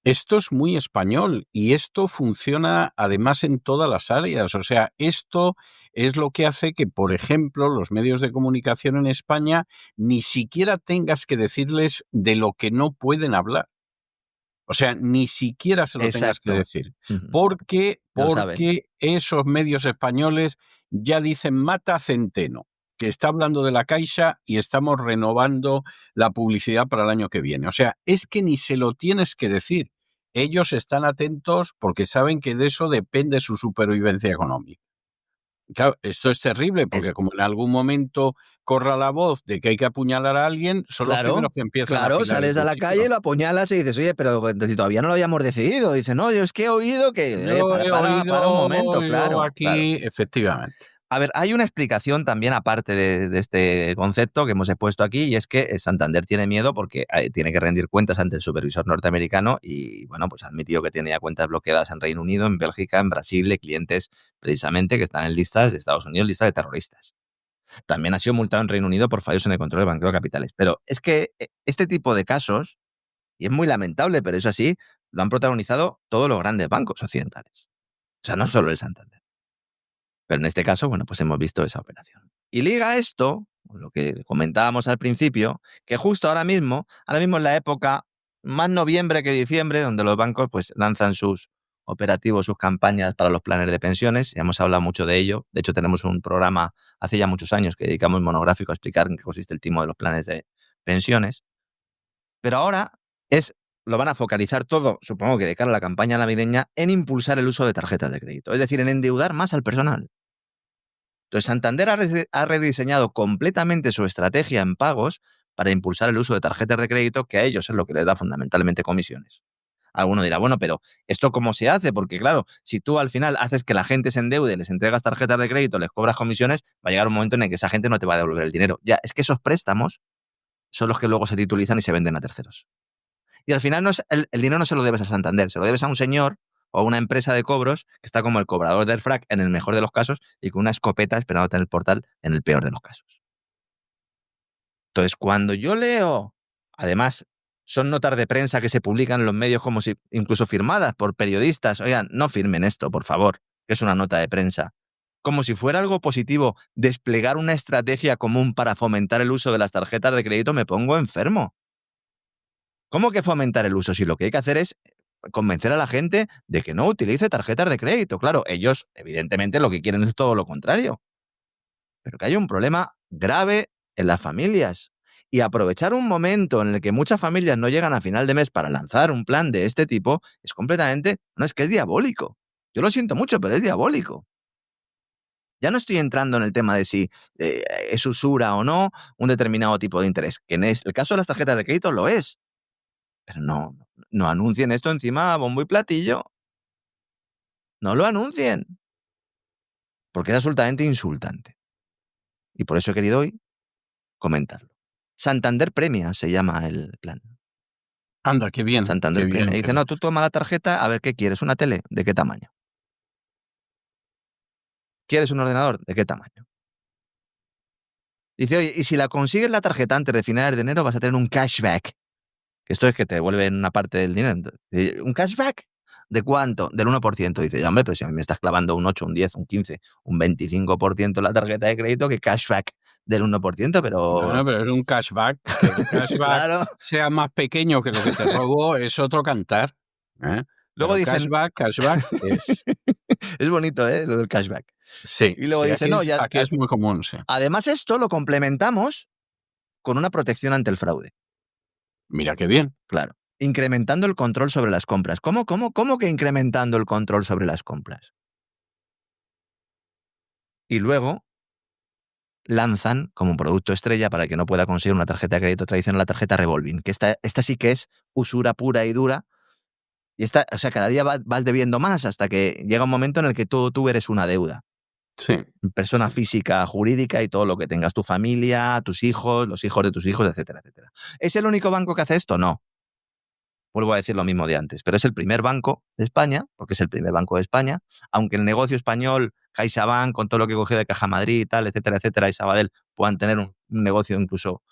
esto es muy español y esto funciona además en todas las áreas. O sea, esto es lo que hace que, por ejemplo, los medios de comunicación en España ni siquiera tengas que decirles de lo que no pueden hablar. O sea, ni siquiera se lo tengas que decir. Porque esos medios españoles ya dicen mata a Centeno, que está hablando de la Caixa y estamos renovando la publicidad para el año que viene. O sea, es que ni se lo tienes que decir. Ellos están atentos porque saben que de eso depende su supervivencia económica. Claro, esto es terrible porque como en algún momento corra la voz de que hay que apuñalar a alguien, son los primeros que empiezan a afilar. Claro, sales a la calle y lo apuñalas y dices, oye, pero si todavía no lo habíamos decidido. Dice, no, yo es que he oído que... para un momento, claro. Efectivamente. A ver, hay una explicación también aparte de este concepto que hemos expuesto aquí, y es que Santander tiene miedo porque tiene que rendir cuentas ante el supervisor norteamericano y, bueno, pues ha admitido que tiene ya cuentas bloqueadas en Reino Unido, en Bélgica, en Brasil, de clientes precisamente que están en listas de Estados Unidos, listas de terroristas. También ha sido multado en Reino Unido por fallos en el control del banqueo de capitales. Pero es que este tipo de casos, y es muy lamentable, pero es así, lo han protagonizado todos los grandes bancos occidentales. O sea, no solo el Santander. Pero en este caso, bueno, pues hemos visto esa operación. Y liga esto, lo que comentábamos al principio, que justo ahora mismo es la época más noviembre que diciembre, donde los bancos pues lanzan sus operativos, sus campañas para los planes de pensiones. Ya hemos hablado mucho de ello. De hecho, tenemos un programa hace ya muchos años que dedicamos monográfico a explicar en qué consiste el timo de los planes de pensiones. Pero ahora lo van a focalizar todo, supongo que de cara a la campaña navideña, en impulsar el uso de tarjetas de crédito. Es decir, en endeudar más al personal. Entonces, Santander ha rediseñado completamente su estrategia en pagos para impulsar el uso de tarjetas de crédito, que a ellos es lo que les da fundamentalmente comisiones. Alguno dirá, bueno, pero ¿esto cómo se hace? Porque claro, si tú al final haces que la gente se endeude, les entregas tarjetas de crédito, les cobras comisiones, va a llegar un momento en el que esa gente no te va a devolver el dinero. Ya, es que esos préstamos son los que luego se titulizan y se venden a terceros. Y al final el dinero no se lo debes a Santander, se lo debes a un señor o una empresa de cobros que está como el cobrador del frac en el mejor de los casos y con una escopeta esperándote en el portal en el peor de los casos. Entonces, cuando yo leo, además, son notas de prensa que se publican en los medios como si incluso firmadas por periodistas, oigan, no firmen esto, por favor, que es una nota de prensa. Como si fuera algo positivo desplegar una estrategia común para fomentar el uso de las tarjetas de crédito, me pongo enfermo. ¿Cómo que fomentar el uso? Si lo que hay que hacer es convencer a la gente de que no utilice tarjetas de crédito. Claro, ellos, evidentemente, lo que quieren es todo lo contrario. Pero que hay un problema grave en las familias Y aprovechar un momento en el que muchas familias no llegan a final de mes para lanzar un plan de este tipo es completamente... No, es que es diabólico. Yo lo siento mucho, pero es diabólico. Ya no estoy entrando en el tema de si es usura o no un determinado tipo de interés, que en el caso de las tarjetas de crédito lo es. Pero no anuncien esto encima a bombo y platillo. No lo anuncien. Porque es absolutamente insultante. Y por eso he querido hoy comentarlo. Santander Premia se llama el plan. Anda, qué bien. Santander qué Premia. bien, Dice, no, tú toma la tarjeta, a ver qué quieres. ¿Una tele? ¿De qué tamaño? ¿Quieres un ordenador? ¿De qué tamaño? Dice, oye, y si la consigues la tarjeta antes de finales de enero vas a tener un cashback. Que esto es que te devuelven una parte del dinero. ¿Un cashback? ¿De cuánto? Del 1%. Dice, ya hombre, pero si a mí me estás clavando un 8, un 10, un 15, un 25% en la tarjeta de crédito, que cashback del 1%, pero... No, pero es un cashback. Que el cashback Claro. sea más pequeño que lo que te robo es otro cantar. Luego pero dicen... cashback es... Es bonito, lo del cashback. Sí. Y luego sí, dice, no, ya... Aquí es muy común, sí. Además, esto lo complementamos con una protección ante el fraude. Mira qué bien. Claro. Incrementando el control sobre las compras. ¿Cómo que incrementando el control sobre las compras? Y luego lanzan como producto estrella para el que no pueda conseguir una tarjeta de crédito tradicional la tarjeta revolving, que esta sí que es usura pura y dura. Y esta, o sea, cada día vas debiendo más hasta que llega un momento en el que tú eres una deuda. Sí. Persona física, jurídica y todo lo que tengas, tu familia, tus hijos, los hijos de tus hijos, etcétera, etcétera. ¿Es el único banco que hace esto? No. Vuelvo a decir lo mismo de antes, pero es el primer banco de España, porque es el primer banco de España, aunque el negocio español, CaixaBank, con todo lo que cogió de Caja Madrid y tal, etcétera, y Sabadell, puedan tener un negocio incluso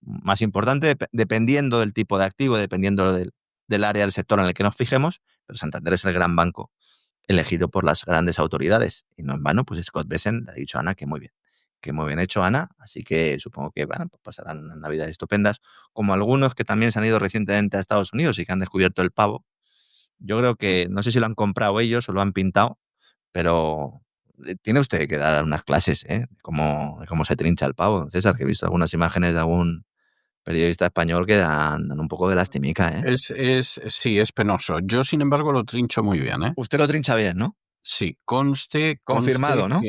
más importante, dependiendo del tipo de activo, dependiendo del área del sector en el que nos fijemos, pero Santander es el gran banco elegido por las grandes autoridades. Y no en vano, pues Scott Bessent le ha dicho a Ana que muy bien hecho, Ana. Así que supongo que pues pasarán unas navidades estupendas, como algunos que también se han ido recientemente a Estados Unidos y que han descubierto el pavo. Yo creo que, no sé si lo han comprado ellos o lo han pintado, pero tiene usted que dar unas clases de cómo se trincha el pavo. César, que he visto algunas imágenes de algún periodista español que dan un poco de lastimica. Sí, es penoso. Yo, sin embargo, lo trincho muy bien. Usted lo trincha bien, ¿no? Sí, conste confirmado, ¿no?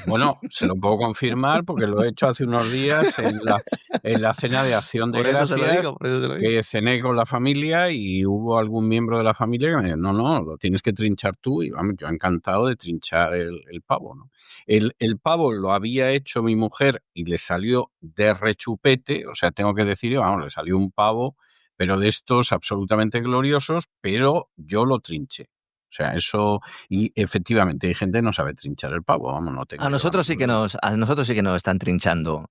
Bueno, se lo puedo confirmar porque lo he hecho hace unos días en la cena de Acción de Gracias, por eso se lo digo. Que cené con la familia y hubo algún miembro de la familia que me dijo, no, lo tienes que trinchar tú, y vamos, yo encantado de trinchar el pavo, ¿no? El pavo lo había hecho mi mujer y le salió de rechupete, o sea, tengo que decir, vamos, le salió un pavo, pero de estos absolutamente gloriosos, pero yo lo trinché. O sea, eso, y efectivamente hay gente que no sabe trinchar el pavo, vamos, no tengo. A nosotros sí que nos están trinchando,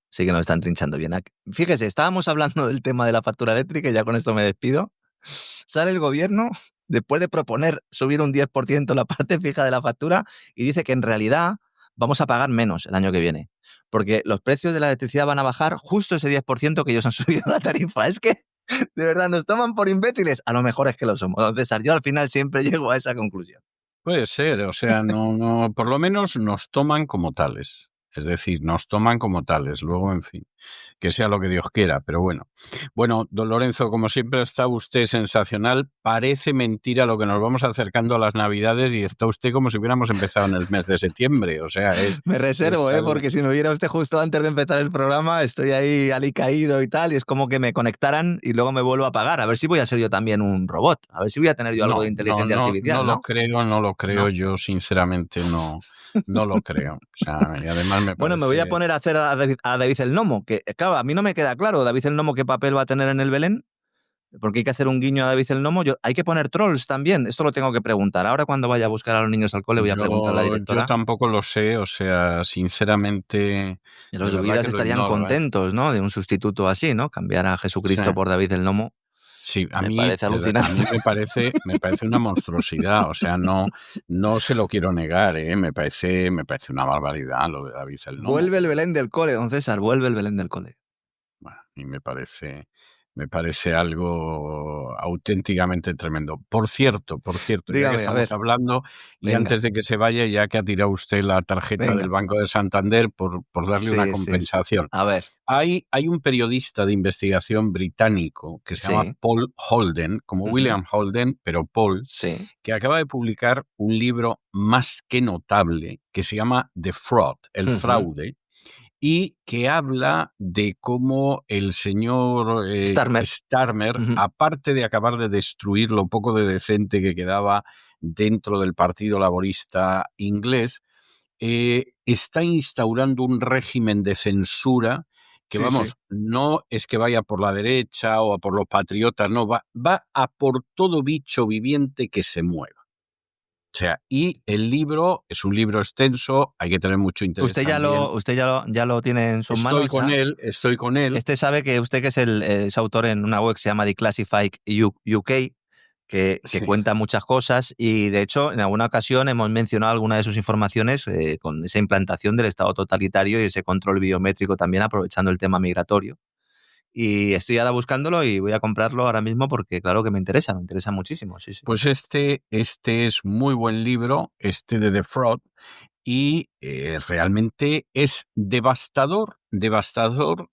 bien. Fíjese, estábamos hablando del tema de la factura eléctrica y ya con esto me despido. Sale el gobierno, después de proponer subir un 10% la parte fija de la factura, y dice que en realidad vamos a pagar menos el año que viene, porque los precios de la electricidad van a bajar justo ese 10% que ellos han subido la tarifa. Es que de verdad, ¿nos toman por imbéciles? A lo mejor es que lo somos. Don César, yo al final siempre llego a esa conclusión. Puede ser, o sea, no, por lo menos nos toman como tales. Es decir, nos toman como tales. Luego, en fin, que sea lo que Dios quiera, pero bueno. Bueno, don Lorenzo, como siempre está usted sensacional. Parece mentira lo que nos vamos acercando a las Navidades y está usted como si hubiéramos empezado en el mes de septiembre. O sea, me reservo, porque si me viera usted justo antes de empezar el programa, estoy ahí alicaído y tal, y es como que me conectaran y luego me vuelvo a apagar. A ver si voy a ser yo también un robot. A ver si voy a tener yo algo de inteligencia artificial. No lo creo. Yo sinceramente no lo creo. O sea, y además me parece... Bueno, me voy a poner a hacer a David el Nomo, que claro, a mí no me queda claro, David el Nomo, qué papel va a tener en el Belén, porque hay que hacer un guiño a David el Nomo. Hay que poner trolls también, esto lo tengo que preguntar. Ahora cuando vaya a buscar a los niños al cole voy a preguntar a la directora. Yo tampoco lo sé, o sea, sinceramente... Y los druidas estarían contentos, ¿no? De un sustituto así, ¿no? Cambiar a Jesucristo por David el Nomo. Sí, me parece alucinante. A mí me parece una monstruosidad, o sea, no se lo quiero negar, me parece una barbaridad lo de David el Nomo. Vuelve el Belén del cole, don César, vuelve el Belén del cole. Bueno, y me parece Me parece algo auténticamente tremendo. Por cierto, dígame, ya que estamos hablando, y antes de que se vaya, ya que ha tirado usted la tarjeta del Banco de Santander por darle una compensación. Sí. A ver. Hay un periodista de investigación británico que se llama Paul Holden, como William Holden, pero Paul, que acaba de publicar un libro más que notable que se llama The Fraud, el fraude, y que habla de cómo el señor Starmer, aparte de acabar de destruir lo poco de decente que quedaba dentro del Partido Laborista inglés, está instaurando un régimen de censura que, no es que vaya por la derecha o a por los patriotas, no, va a por todo bicho viviente que se mueva. O sea, y el libro es un libro extenso, hay que tener mucho interés. Usted ya lo tiene en sus manos. Estoy con él. Sabe que usted, que es autor en una web que se llama Declassified UK, que cuenta muchas cosas, y de hecho en alguna ocasión hemos mencionado alguna de sus informaciones con esa implantación del Estado totalitario y ese control biométrico también, aprovechando el tema migratorio. Y estoy ahora buscándolo y voy a comprarlo ahora mismo porque claro que me interesa muchísimo. Sí. Pues este es muy buen libro, de The Fraud, y realmente es devastador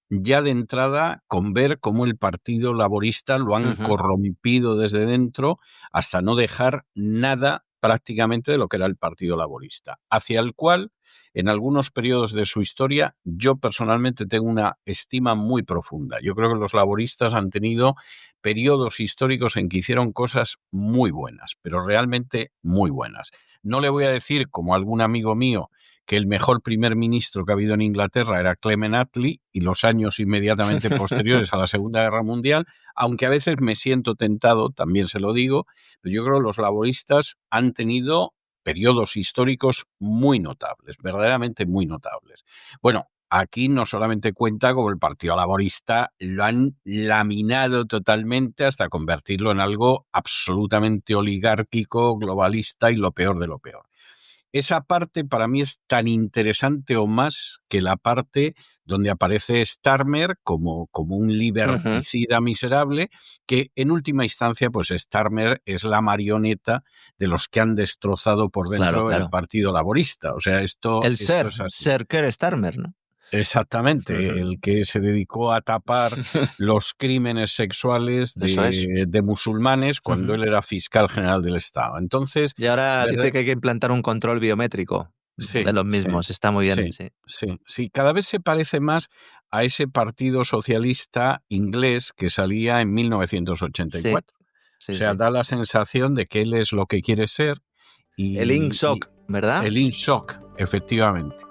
ya de entrada con ver cómo el Partido Laborista lo han corrompido desde dentro hasta no dejar nada prácticamente de lo que era el Partido Laborista, hacia el cual en algunos periodos de su historia yo personalmente tengo una estima muy profunda. Yo creo que los laboristas han tenido periodos históricos en que hicieron cosas muy buenas, pero realmente muy buenas. No le voy a decir, como algún amigo mío, que el mejor primer ministro que ha habido en Inglaterra era Clement Attlee y los años inmediatamente posteriores a la Segunda Guerra Mundial, aunque a veces me siento tentado, también se lo digo, pero yo creo que los laboristas han tenido periodos históricos muy notables, verdaderamente muy notables. Bueno, aquí no solamente cuenta como el Partido Laborista lo han laminado totalmente hasta convertirlo en algo absolutamente oligárquico, globalista y lo peor de lo peor. Esa parte para mí es tan interesante o más que la parte donde aparece Starmer como un liberticida miserable, que en última instancia pues Starmer es la marioneta de los que han destrozado por dentro el Partido Laborista. O sea, esto es así. Sir Keir Starmer, ¿no? Exactamente, el que se dedicó a tapar los crímenes sexuales de musulmanes cuando él era fiscal general del Estado. Entonces, y ahora dice que hay que implantar un control biométrico de los mismos. Está muy bien. Sí, cada vez se parece más a ese Partido Socialista inglés que salía en 1984. Da la sensación de que él es lo que quiere ser. El INSOC, ¿verdad? El INSOC, efectivamente.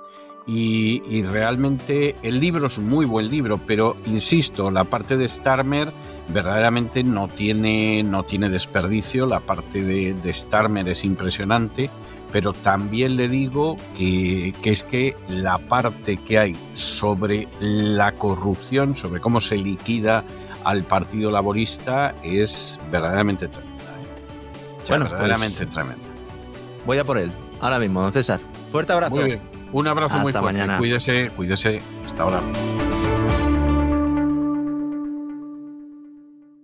Y realmente el libro es un muy buen libro, pero insisto, la parte de Starmer verdaderamente no tiene desperdicio. La parte de Starmer es impresionante, pero también le digo que es que la parte que hay sobre la corrupción, sobre cómo se liquida al Partido Laborista, es verdaderamente tremenda. Verdaderamente tremenda. Voy a por él, ahora mismo, don César. Fuerte abrazo. Muy bien. Un abrazo muy fuerte. Mañana. Cuídese. Hasta ahora.